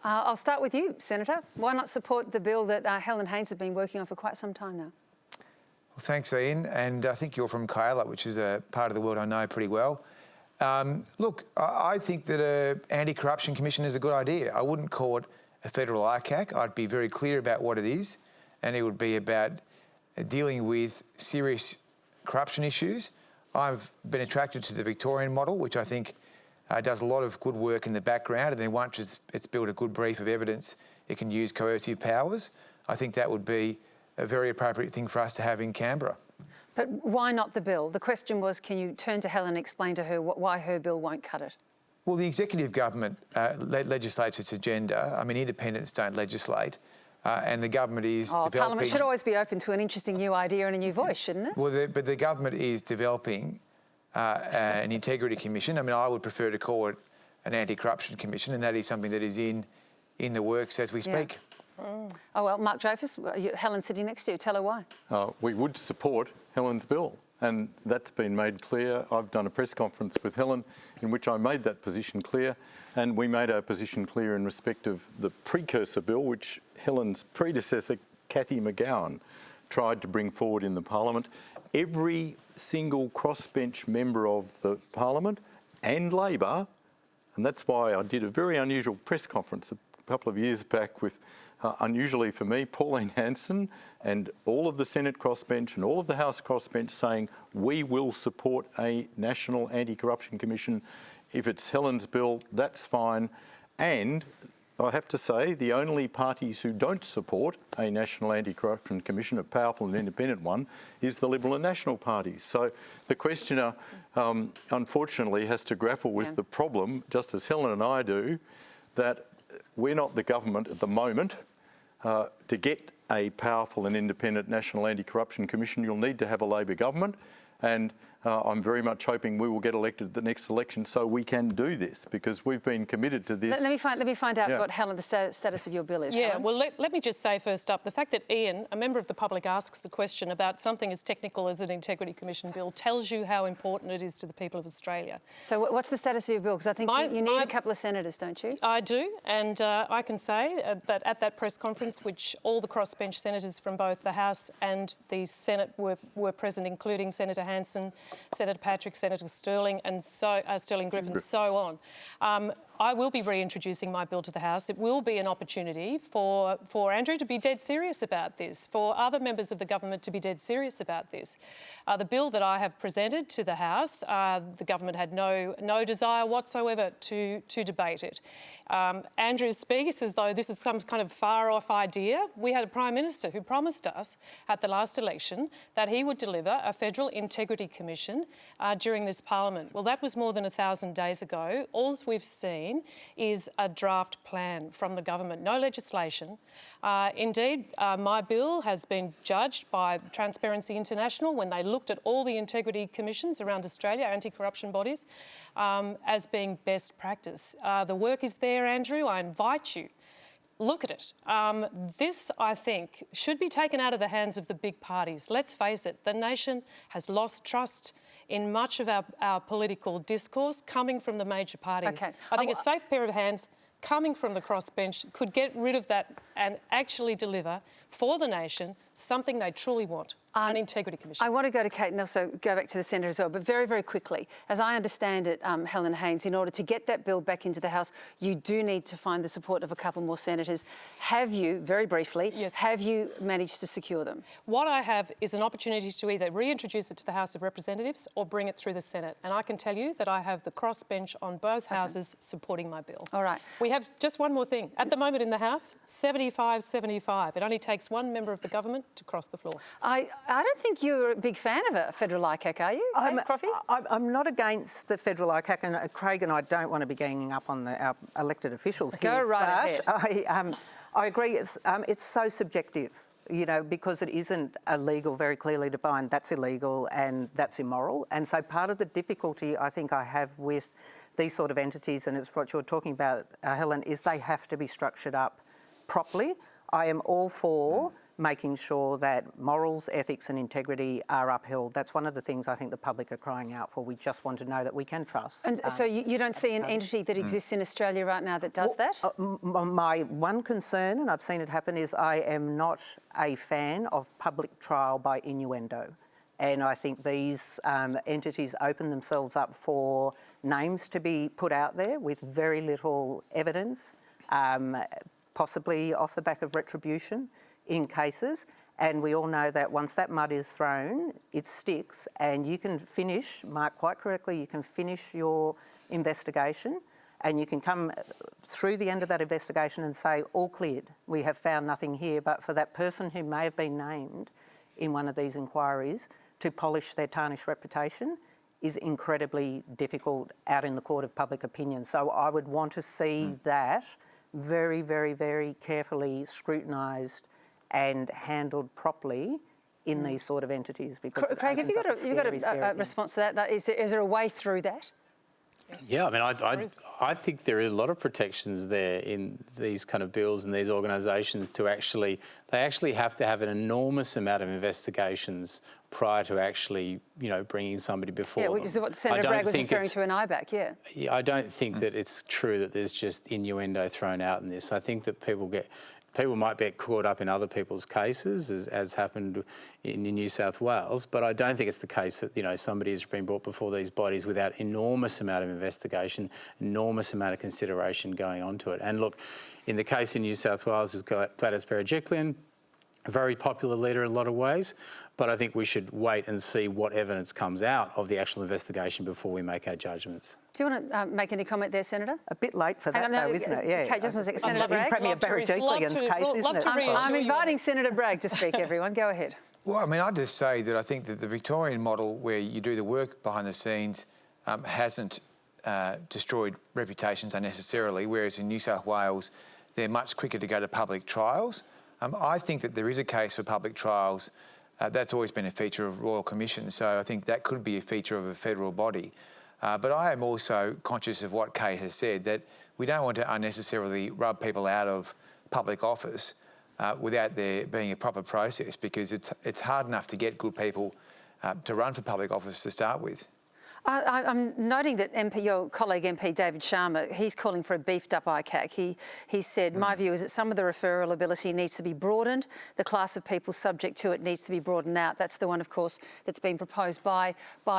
I'll start with you, Senator. Why not support the bill that Helen Haines has been working on for quite some time now? Well, thanks, Ian. And I think you're from Kyla, which is a part of the world I know pretty well. Look, I think that an anti-corruption commission is a good idea. I wouldn't call it a federal ICAC. I'd be very clear about what it is, and it would be about dealing with serious corruption issues. I've been attracted to the Victorian model, which I think does a lot of good work in the background, and then once it's built a good brief of evidence, it can use coercive powers. I think that would be a very appropriate thing for us to have in Canberra. But why not the bill? The question was, can you turn to Helen and explain to her why her bill won't cut it? Well, the executive government legislates its agenda. I mean, independents don't legislate. And the government is developing... Parliament should always be open to an interesting new idea and a new voice, shouldn't it? Well, but the government is developing an integrity commission. I mean, I would prefer to call it an anti-corruption commission, and that is something that is in the works as we speak. Oh, well, Mark Dreyfus, Helen's sitting next to you. Tell her why. We would support Helen's bill, and that's been made clear. I've done a press conference with Helen in which I made that position clear, and we made our position clear in respect of the precursor bill, which Helen's predecessor, Cathy McGowan, tried to bring forward in the Parliament. Every single crossbench member of the Parliament and Labor, and that's why I did a very unusual press conference a couple of years back with, unusually for me, Pauline Hanson and all of the Senate crossbench and all of the House crossbench saying we will support a National Anti-Corruption Commission. If it's Helen's bill, that's fine. And I have to say, the only parties who don't support a National Anti-Corruption Commission, a powerful and independent one, is the Liberal and National parties. So the questioner, unfortunately, has to grapple with the problem, just as Helen and I do, that we're not the government at the moment. To get a powerful and independent National Anti-Corruption Commission, you'll need to have a Labor government, and I'm very much hoping we will get elected at the next election so we can do this, because we've been committed to this. Let me find out what, Helen, the status of your bill is. Yeah, Helen? well, let me just say first up, the fact that Ian, a member of the public, asks a question about something as technical as an Integrity Commission bill tells you how important it is to the people of Australia. So what's the status of your bill? Because I think you need a couple of senators, don't you? I do, and I can say that at that press conference, which all the crossbench senators from both the House and the Senate were present, including Senator Hanson, Senator Patrick, Senator Sterling, and Sterling Griffin, so on. I will be reintroducing my bill to the House. It will be an opportunity for Andrew to be dead serious about this, for other members of the government to be dead serious about this. The bill that I have presented to the House, the government had no desire whatsoever to debate it. Andrew speaks as though this is some kind of far-off idea. We had a Prime Minister who promised us at the last election that he would deliver a Federal Integrity Commission during this Parliament. Well, that was more than 1,000 days ago. All we've seen is a draft plan from the government, no legislation. Indeed, my bill has been judged by Transparency International when they looked at all the integrity commissions around Australia, anti-corruption bodies, as being best practice. The work is there, Andrew. I invite you. Look at it. This, I think, should be taken out of the hands of the big parties. Let's face it, the nation has lost trust in much of our political discourse coming from the major parties. Okay. I think a safe pair of hands coming from the crossbench could get rid of that and actually deliver for the nation something they truly want, an integrity commission. I want to go to Kate and also go back to the Senator as well, but very, very quickly. As I understand it, Helen Haines, in order to get that bill back into the House, you do need to find the support of a couple more senators. Have you, very briefly, have you managed to secure them? What I have is an opportunity to either reintroduce it to the House of Representatives or bring it through the Senate. And I can tell you that I have the crossbench on both houses supporting my bill. All right. We have just one more thing. At the moment in the House, 75-75. It only takes one member of the government to cross the floor. I don't think you're a big fan of a federal ICAC, are you, Roffey? I'm not against the federal ICAC, and Craig and I don't want to be ganging up on our elected officials here. Go right ahead. I agree. It's so subjective, you know, because it isn't illegal, very clearly defined. That's illegal and that's immoral. And so part of the difficulty I think I have with these sort of entities, and it's what you're talking about, Helen, is they have to be structured up properly. I am all for making sure that morals, ethics and integrity are upheld. That's one of the things I think the public are crying out for. We just want to know that we can trust. And so you don't see an entity that exists in Australia right now that does that? My one concern, and I've seen it happen, is I am not a fan of public trial by innuendo. And I think these entities open themselves up for names to be put out there with very little evidence, possibly off the back of retribution in cases. And we all know that once that mud is thrown, it sticks, and you can finish, Mark, quite correctly, you can finish your investigation and you can come through the end of that investigation and say, all cleared, we have found nothing here. But for that person who may have been named in one of these inquiries to polish their tarnished reputation is incredibly difficult out in the court of public opinion. So I would want to see that very, very, very carefully scrutinised and handled properly in these sort of entities. Because Craig, have you got a response to that? Is there a way through that? Yeah, I mean, I think there are a lot of protections there in these kind of bills and these organisations to actually have to have an enormous amount of investigations prior to actually, bringing somebody before them. Which is what Senator Bragg was referring to in IBAC, Yeah, I don't think that it's true that there's just innuendo thrown out in this. I think that people might get caught up in other people's cases, as happened in New South Wales, but I don't think it's the case that, somebody has been brought before these bodies without enormous amount of investigation, enormous amount of consideration going on to it. And look, in the case in New South Wales with Gladys Berejiklian, a very popular leader in a lot of ways, but I think we should wait and see what evidence comes out of the actual investigation before we make our judgments. Do you want to make any comment there, Senator? A bit late for that, though, isn't it? Yeah. Okay, just one second. Senator Bragg? Premier Berejiklian's case, isn't it? I'm inviting Senator Bragg to speak, everyone. Go ahead. Well, I mean, I'd just say that I think that the Victorian model, where you do the work behind the scenes, hasn't destroyed reputations unnecessarily, whereas in New South Wales, they're much quicker to go to public trials. I think that there is a case for public trials. That's always been a feature of Royal Commission, so I think that could be a feature of a federal body. But I am also conscious of what Kate has said, that we don't want to unnecessarily rub people out of public office without there being a proper process, because it's hard enough to get good people to run for public office to start with. I'm noting that your colleague MP David Sharma, he's calling for a beefed up ICAC. He said, my view is that some of the referral ability needs to be broadened. The class of people subject to it needs to be broadened out. That's the one, of course, that's been proposed by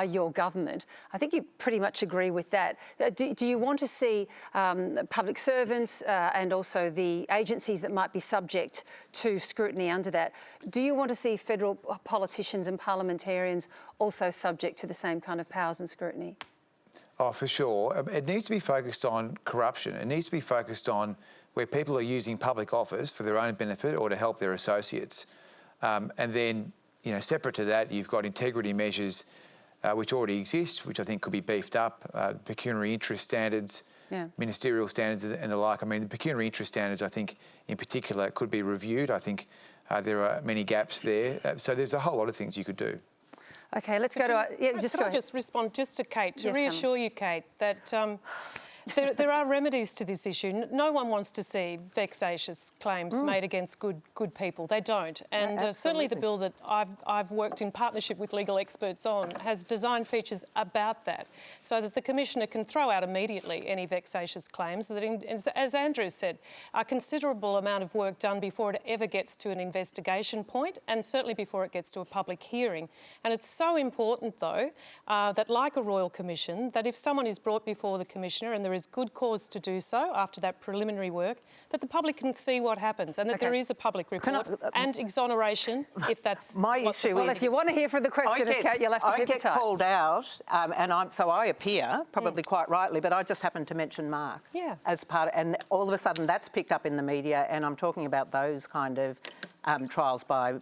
your government. I think you pretty much agree with that. Do you want to see public servants and also the agencies that might be subject to scrutiny under that? Do you want to see federal politicians and parliamentarians also subject to the same kind of powers and scrutiny? Oh, for sure. It needs to be focused on corruption. It needs to be focused on where people are using public office for their own benefit or to help their associates. And then, separate to that, you've got integrity measures which already exist, which I think could be beefed up, pecuniary interest standards, ministerial standards and the like. I mean, the pecuniary interest standards, I think, in particular, could be reviewed. I think there are many gaps there. So there's a whole lot of things you could do. Okay, let's go to... Can I just respond just to Kate, to reassure you, Kate, that there are remedies to this issue. No one wants to see vexatious claims made against good people. They don't. And certainly the bill that I've worked in partnership with legal experts on has design features about that, so that the Commissioner can throw out immediately any vexatious claims. That, as Andrew said, a considerable amount of work done before it ever gets to an investigation point, and certainly before it gets to a public hearing. And it's so important, though, that like a Royal Commission, that if someone is brought before the Commissioner and there is good cause to do so after that preliminary work, that the public can see what happens and that there is a public report and exoneration if that's my issue. Well, if you want to hear from the questioners, Kate, you'll have to keep it tight. I get called out, and so I appear, probably quite rightly, but I just happened to mention Mark as part of, and all of a sudden that's picked up in the media, and I'm talking about those kind of trials by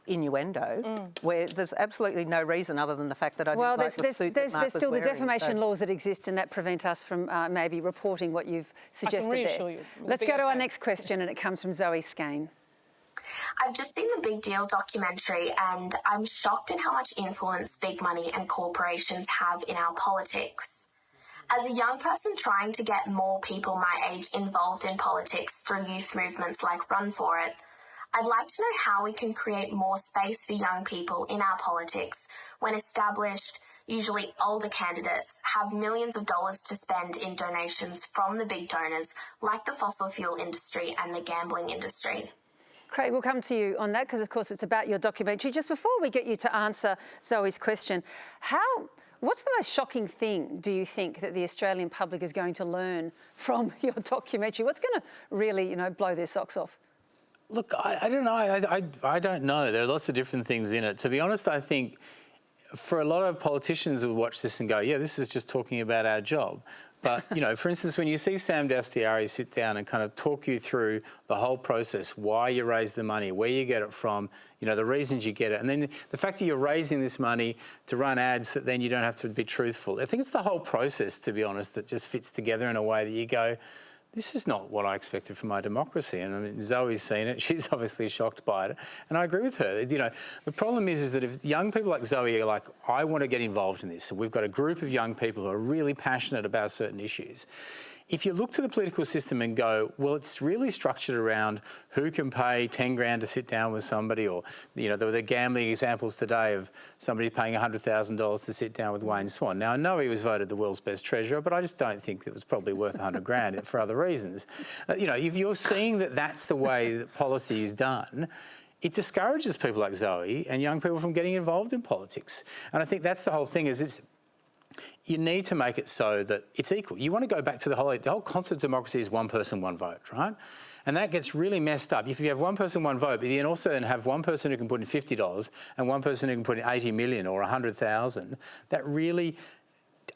innuendo, where there's absolutely no reason other than the fact that I didn't like the suit that Mark was still wearing, the defamation laws that exist and that prevent us from maybe reporting what you've suggested there. I can reassure you. Let's go to our next question, and it comes from Zoe Skane. I've just seen the Big Deal documentary, and I'm shocked at how much influence big money and corporations have in our politics. As a young person trying to get more people my age involved in politics through youth movements like Run For It, I'd like to know how we can create more space for young people in our politics when established, usually older candidates have millions of dollars to spend in donations from the big donors like the fossil fuel industry and the gambling industry. Craig, we'll come to you on that because, of course, it's about your documentary. Just before we get you to answer Zoe's question, what's the most shocking thing, do you think, that the Australian public is going to learn from your documentary? What's going to really, blow their socks off? Look, I don't know. I don't know. There are lots of different things in it. To be honest, I think for a lot of politicians who watch this and go, yeah, this is just talking about our job. But, for instance, when you see Sam Dastyari sit down and kind of talk you through the whole process, why you raise the money, where you get it from, the reasons you get it, and then the fact that you're raising this money to run ads that then you don't have to be truthful. I think it's the whole process, to be honest, that just fits together in a way that you go, this is not what I expected from my democracy. And I mean, Zoe's seen it. She's obviously shocked by it. And I agree with her. The problem is that if young people like Zoe are like, I want to get involved in this, so we've got a group of young people who are really passionate about certain issues. If you look to the political system and go, well, it's really structured around who can pay 10 grand to sit down with somebody, or, there were the gambling examples today of somebody paying $100,000 to sit down with Wayne Swan. Now, I know he was voted the world's best treasurer, but I just don't think it was probably worth 100 grand for other reasons. If you're seeing that that's the way that policy is done, it discourages people like Zoe and young people from getting involved in politics. And I think that's the whole thing, you need to make it so that it's equal. You want to go back to the whole concept of democracy is one person, one vote, right? And that gets really messed up. If you have one person, one vote, but you then also have one person who can put in $50 and one person who can put in 80 million or 100,000, that really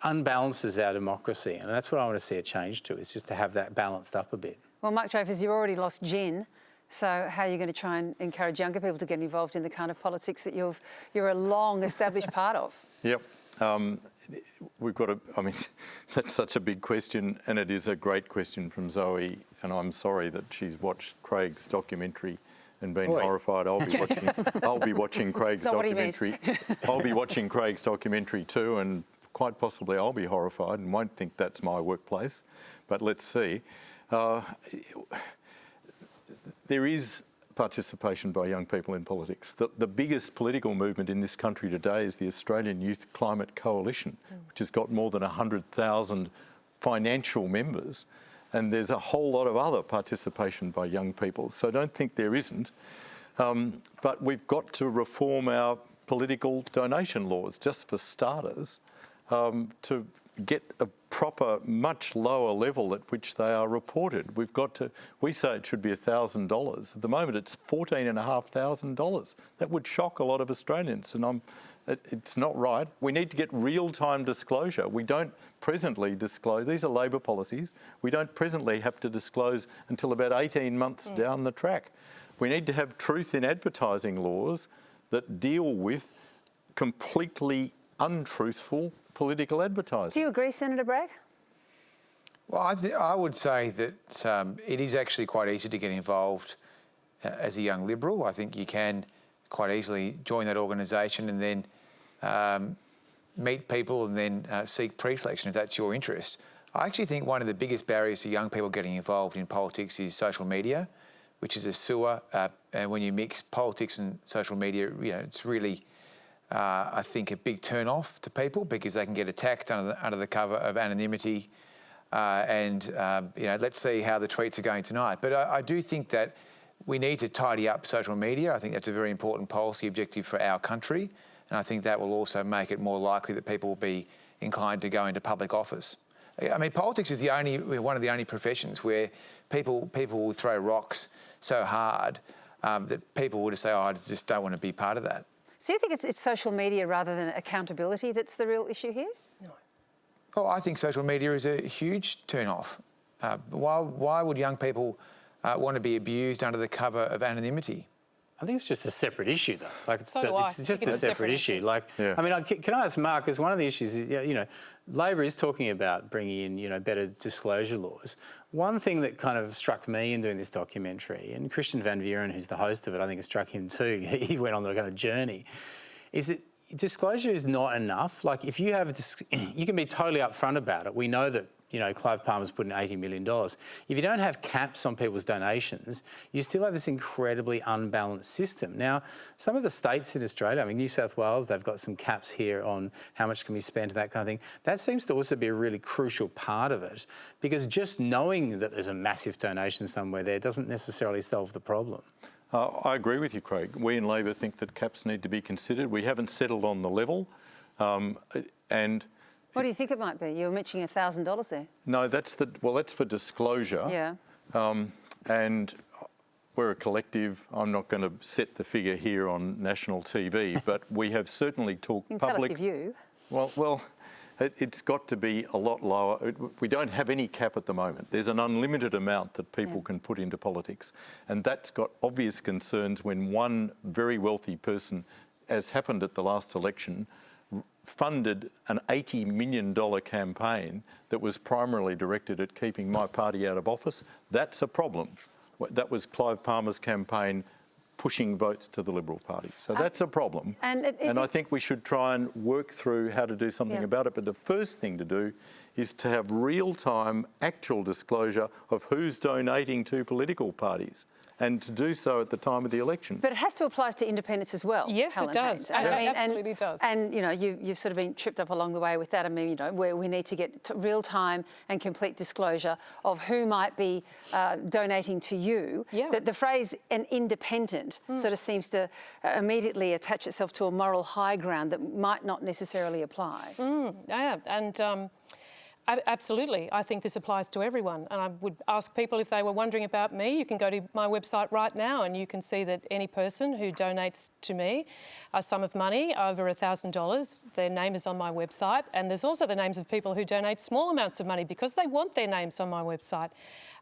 unbalances our democracy. And that's what I want to see a change to, is just to have that balanced up a bit. Well, Mark Dreyfus, you've already lost Jen. So how are you going to try and encourage younger people to get involved in the kind of politics that you're a long established part of? Yep. We've got that's such a big question, and it is a great question from Zoe, and I'm sorry that she's watched Craig's documentary and been horrified. I'll be watching Craig's documentary. I'll be watching Craig's documentary too, and quite possibly I'll be horrified and won't think that's my workplace. But let's see. There is participation by young people in politics. The biggest political movement in this country today is the Australian Youth Climate Coalition, which has got more than 100,000 financial members, and there's a whole lot of other participation by young people. So don't think there isn't. But we've got to reform our political donation laws, just for starters, to get a proper, much lower level at which they are reported. We say it should be $1,000. At the moment, it's $14,500. That would shock a lot of Australians, and it's not right. We need to get real-time disclosure. We don't presently disclose. These are Labor policies. We don't presently have to disclose until about 18 months down the track. We need to have truth in advertising laws that deal with completely untruthful political advertising. Do you agree, Senator Bragg? Well, I would say that it is actually quite easy to get involved as a young Liberal. I think you can quite easily join that organisation and then meet people and then seek pre-selection if that's your interest. I actually think one of the biggest barriers to young people getting involved in politics is social media, which is a sewer. And when you mix politics and social media, it's really, I think, a big turn-off to people because they can get attacked under the cover of anonymity. Let's see how the tweets are going tonight. But I do think that we need to tidy up social media. I think that's a very important policy objective for our country. And I think that will also make it more likely that people will be inclined to go into public office. I mean, politics is one of the only professions where people will throw rocks so hard that people will just say, I just don't want to be part of that. So you think it's social media rather than accountability that's the real issue here? No. Oh, I think social media is a huge turn-off. Why would young people want to be abused under the cover of anonymity? I think it's just a separate issue, though. It's just a separate issue. Yeah. I mean, can I ask Mark, because one of the issues is, Labor is talking about bringing in, better disclosure laws. One thing that kind of struck me in doing this documentary, and Christian Van Vuren, who's the host of it, I think it struck him too, he went on the kind of journey, is that disclosure is not enough. Like, if you have, you can be totally upfront about it. We know that, Clive Palmer's put in $80 million. If you don't have caps on people's donations, you still have this incredibly unbalanced system. Now, some of the states in Australia, I mean, New South Wales, they've got some caps here on how much can be spent and that kind of thing. That seems to also be a really crucial part of it, because just knowing that there's a massive donation somewhere there doesn't necessarily solve the problem. I agree with you, Craig. We in Labor think that caps need to be considered. We haven't settled on the level. And what do you think it might be? You were mentioning $1,000 there. no, that's for disclosure. Yeah. And we're a collective. I'm not going to set the figure here on national TV, but we have certainly talked You can public. tell us your view. Well, it's got to be a lot lower. We don't have any cap at the moment. There's an unlimited amount that people can put into politics. And that's got obvious concerns when one very wealthy person, as happened at the last election, funded an $80 million campaign that was primarily directed at keeping my party out of office. That's a problem. That was Clive Palmer's campaign pushing votes to the Liberal Party. So that's a problem. And I think we should try and work through how to do something about it. But the first thing to do is to have real-time, actual disclosure of who's donating to political parties, and to do so at the time of the election. But it has to apply to independents as well. Yes, Helen it does. Haines. It absolutely does. And, you know, you've sort of been tripped up along the way with that. I mean, you know, where we need to get real-time and complete disclosure of who might be donating to you. Yeah. The phrase "an independent" sort of seems to immediately attach itself to a moral high ground that might not necessarily apply. Yeah, and absolutely. I think this applies to everyone. And I would ask people if they were wondering about me, you can go to my website right now and you can see that any person who donates to me a sum of money over $1,000, their name is on my website. And there's also the names of people who donate small amounts of money because they want their names on my website.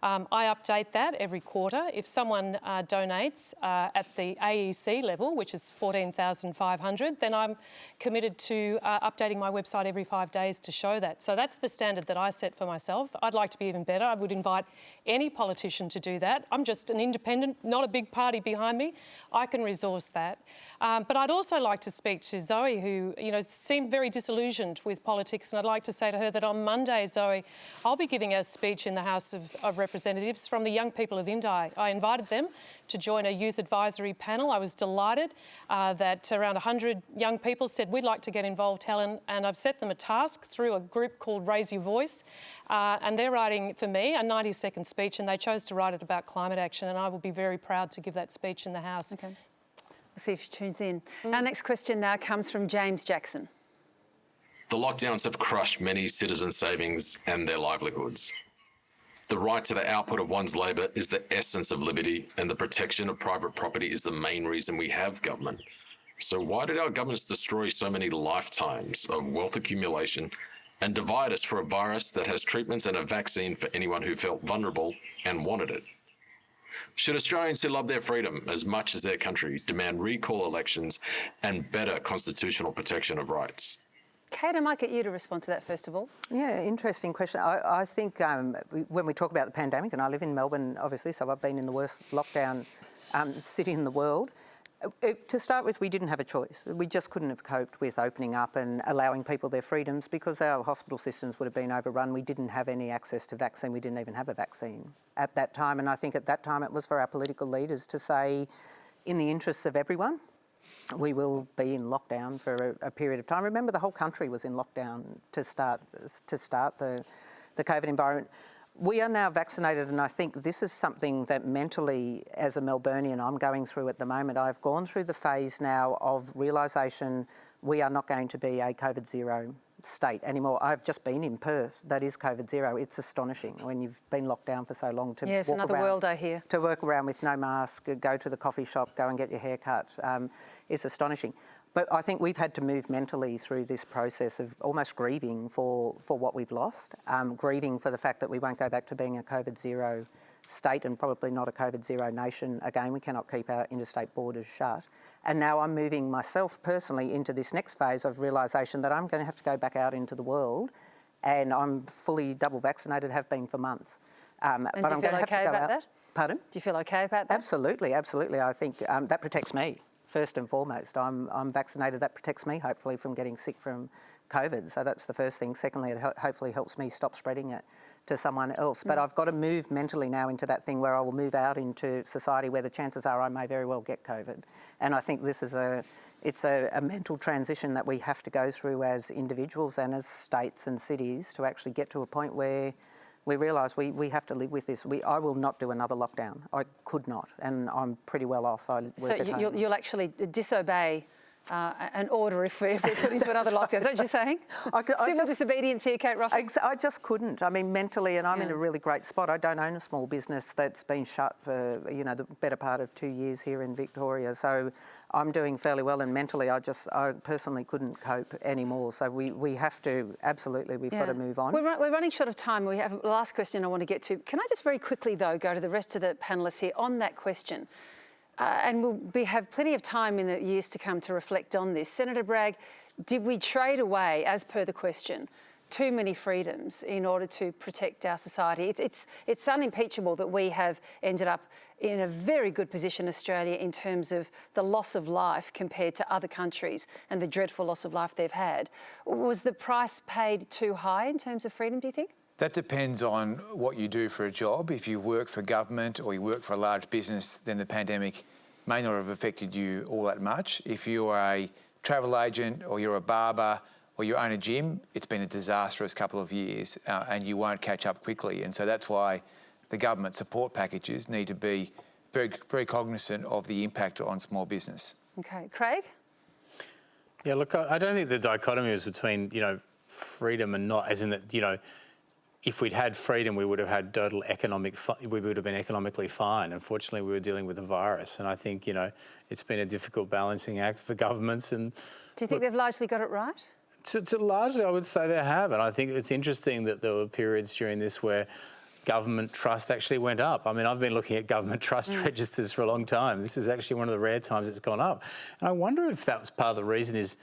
I update that every quarter. If someone donates at the AEC level, which is $14,500, then I'm committed to updating my website every 5 days to show that. So that's the standard that I set for myself. I'd like to be even better. I would invite any politician to do that. I'm just an independent, not a big party behind me. I can resource that. But I'd also like to speak to Zoe, who, you know, seemed very disillusioned with politics, and I'd like to say to her that on Monday, Zoe, I'll be giving a speech in the House of Representatives from the young people of Indi. I invited them to join a youth advisory panel. I was delighted that around 100 young people said, we'd like to get involved, Helen, and I've set them a task through a group called Raise Your Voice, and they're writing for me a 90-second speech, and they chose to write it about climate action, and I will be very proud to give that speech in the House. Okay. We'll see if she tunes in. Our next question now comes from James Jackson. The lockdowns have crushed many citizens' savings and their livelihoods. The right to the output of one's labour is the essence of liberty, and the protection of private property is the main reason we have government. So why did our governments destroy so many lifetimes of wealth accumulation and divide us for a virus that has treatments and a vaccine for anyone who felt vulnerable and wanted it? Should Australians who love their freedom as much as their country demand recall elections and better constitutional protection of rights? Kate, I might get you to respond to that first of all. Yeah, interesting question. I think when we talk about the pandemic, and I live in Melbourne, obviously, so I've been in the worst lockdown city in the world. To start with, we didn't have a choice. We just couldn't have coped with opening up and allowing people their freedoms because our hospital systems would have been overrun. We didn't have any access to vaccine. We didn't even have a vaccine at that time. And I think at that time it was for our political leaders to say, in the interests of everyone, we will be in lockdown for a period of time. Remember, the whole country was in lockdown to start the COVID environment. We are now vaccinated, and I think this is something that mentally, as a Melburnian, I'm going through at the moment. I've gone through the phase now of realisation we are not going to be a COVID zero state anymore. I've just been in Perth. That is COVID zero. It's astonishing when you've been locked down for so long to yes, walk another around, world, I hear. To work around with no mask, go to the coffee shop, go and get your hair cut. It's astonishing. But I think we've had to move mentally through this process of almost grieving for what we've lost, grieving for the fact that we won't go back to being a COVID zero state and probably not a COVID zero nation. Again, we cannot keep our interstate borders shut. And now I'm moving myself personally into this next phase of realisation that I'm going to have to go back out into the world, and I'm fully double vaccinated, have been for months. And but do you I'm feel going to have okay to go about out. that? Pardon? Do you feel okay about that? Absolutely, absolutely. I think that protects me. First and foremost, I'm vaccinated. That protects me, hopefully, from getting sick from COVID. So that's the first thing. Secondly, it hopefully helps me stop spreading it to someone else. But I've got to move mentally now into that thing where I will move out into society where the chances are I may very well get COVID. And I think this is a mental transition that we have to go through as individuals and as states and cities to actually get to a point where we realised we have to live with this. I will not do another lockdown. I could not, and I'm pretty well off. So you'll actually disobey an order if we're put into another lockdown. Is that what you're saying? Civil disobedience here, Kate Roffey? I just couldn't. I mean, mentally, and I'm in a really great spot. I don't own a small business that's been shut for, the better part of 2 years here in Victoria. So I'm doing fairly well, and mentally I personally couldn't cope anymore. So we have to, absolutely, we've got to move on. We're running short of time. We have a last question I want to get to. Can I just very quickly, though, go to the rest of the panellists here on that question? And we'll have plenty of time in the years to come to reflect on this. Senator Bragg, did we trade away, as per the question, too many freedoms in order to protect our society? It's unimpeachable that we have ended up in a very good position, Australia, in terms of the loss of life compared to other countries and the dreadful loss of life they've had. Was the price paid too high in terms of freedom, do you think? That depends on what you do for a job. If you work for government or you work for a large business, then the pandemic may not have affected you all that much. If you're a travel agent or you're a barber or you own a gym, it's been a disastrous couple of years and you won't catch up quickly. And so that's why the government support packages need to be very, very cognizant of the impact on small business. Okay. Craig? Yeah, look, I don't think the dichotomy is between, freedom and not, as in that, if we'd had freedom, we would have had total we would have been economically fine. Unfortunately, we were dealing with a virus, and I think it's been a difficult balancing act for governments. And do you think they've largely got it right? To largely, I would say they have, and I think it's interesting that there were periods during this where government trust actually went up. I mean, I've been looking at government trust registers for a long time. This is actually one of the rare times it's gone up, and I wonder if that was part of the reason. Is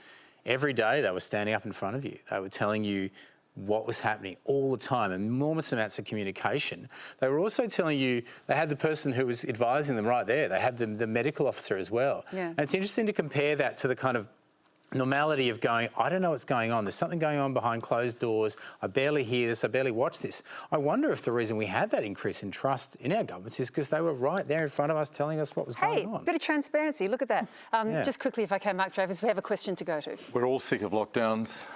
every day they were standing up in front of you, they were telling you what was happening all the time, enormous amounts of communication. They were also telling you, they had the person who was advising them right there. They had the medical officer as well. Yeah. And it's interesting to compare that to the kind of normality of going, I don't know what's going on. There's something going on behind closed doors. I barely hear this. I barely watch this. I wonder if the reason we had that increase in trust in our governments is because they were right there in front of us telling us what was going on. Hey, bit of transparency. Look at that. Just quickly, if I can, Mark Dreyfus, we have a question to go to. We're all sick of lockdowns.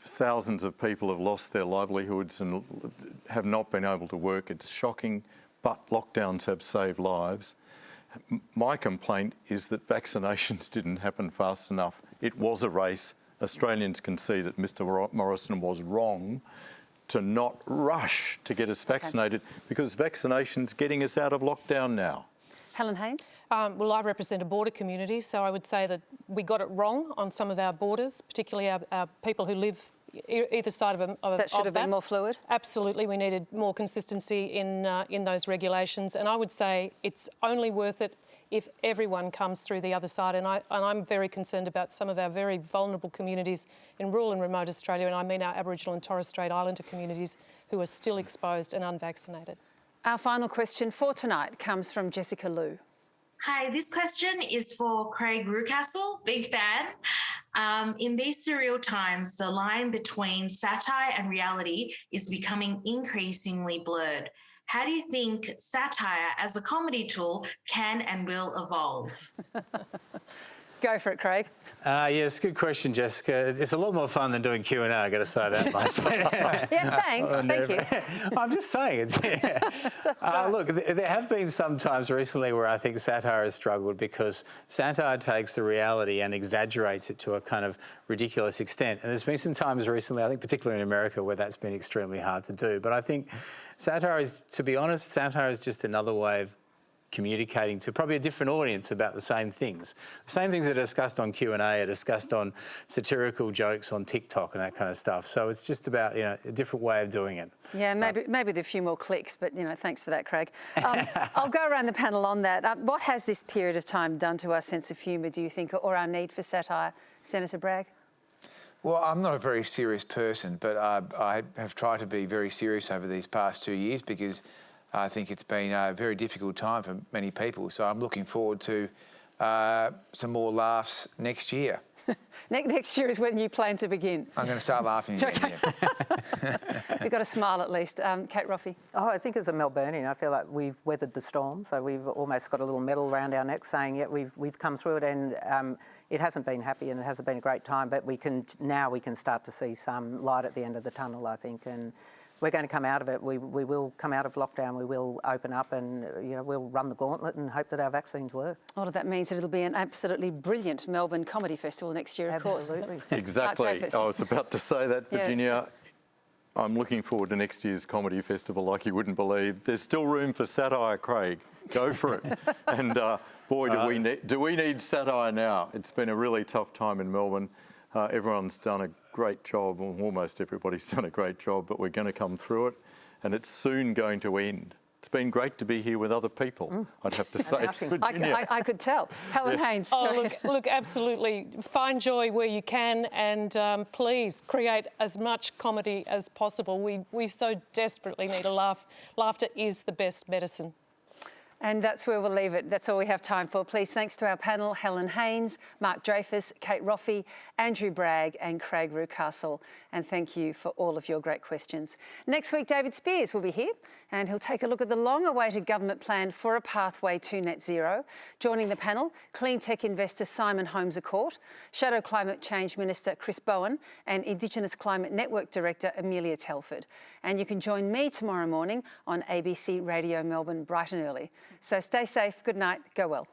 Thousands of people have lost their livelihoods and have not been able to work. It's shocking, but lockdowns have saved lives. My complaint is that vaccinations didn't happen fast enough. It was a race. Australians can see that Mr Morrison was wrong to not rush to get us vaccinated because vaccination's getting us out of lockdown now. Helen Haines? Well, I represent a border community, so I would say that we got it wrong on some of our borders, particularly our people who live either side of that should have been more fluid? Absolutely. We needed more consistency in those regulations, and I would say it's only worth it if everyone comes through the other side. And I'm very concerned about some of our very vulnerable communities in rural and remote Australia, and I mean our Aboriginal and Torres Strait Islander communities who are still exposed and unvaccinated. Our final question for tonight comes from Jessica Liu. Hi, this question is for Craig Reucassel, big fan. In these surreal times, the line between satire and reality is becoming increasingly blurred. How do you think satire as a comedy tool can and will evolve? Go for it, Craig. Yes, good question, Jessica. It's a lot more fun than doing Q&A, I've got to say that much. Yeah, thanks. Thank you. I'm just saying. Look, there have been some times recently where I think satire has struggled because satire takes the reality and exaggerates it to a kind of ridiculous extent. And there's been some times recently, I think particularly in America, where that's been extremely hard to do. But I think satire is, to be honest, satire is just another way of communicating to probably a different audience about the same things. The same things that are discussed on Q&A are discussed on satirical jokes on TikTok and that kind of stuff. So it's just about, a different way of doing it. Yeah, maybe with a few more clicks, but, thanks for that, Craig. I'll go around the panel on that. What has this period of time done to our sense of humour, do you think, or our need for satire? Senator Bragg? Well, I'm not a very serious person, but I have tried to be very serious over these past 2 years because I think it's been a very difficult time for many people. So I'm looking forward to some more laughs next year. Next year is when you plan to begin. I'm going to start laughing again. Yeah. You've got a smile at least. Kate Roffey? Oh, I think as a Melburnian, I feel like we've weathered the storm. So we've almost got a little medal around our neck saying, yeah, we've come through it, and it hasn't been happy and it hasn't been a great time, but we can start to see some light at the end of the tunnel, I think. And we're going to come out of it. We will come out of lockdown. We will open up and, we'll run the gauntlet and hope that our vaccines work. All of that means that it'll be an absolutely brilliant Melbourne Comedy Festival next year, of course. Absolutely. Exactly. I was about to say that, Virginia. I'm looking forward to next year's comedy festival like you wouldn't believe. There's still room for satire, Craig. Go for it. And boy, do we need satire now. It's been a really tough time in Melbourne. Everyone's done a great job, well, almost everybody's done a great job, but we're going to come through it, and it's soon going to end. It's been great to be here with other people, I'd have to say. Virginia. I could tell. Helen Haines. Look, absolutely. Find joy where you can, and please create as much comedy as possible. We so desperately need a laugh. Laughter is the best medicine. And that's where we'll leave it. That's all we have time for. Please, thanks to our panel, Helen Haines, Mark Dreyfus, Kate Roffey, Andrew Bragg and Craig Reucassel. And thank you for all of your great questions. Next week, David Spears will be here and he'll take a look at the long-awaited government plan for a pathway to net zero. Joining the panel, clean tech investor Simon Holmes-A-Court, Shadow Climate Change Minister Chris Bowen and Indigenous Climate Network Director Amelia Telford. And you can join me tomorrow morning on ABC Radio Melbourne bright and early. So stay safe, good night, go well.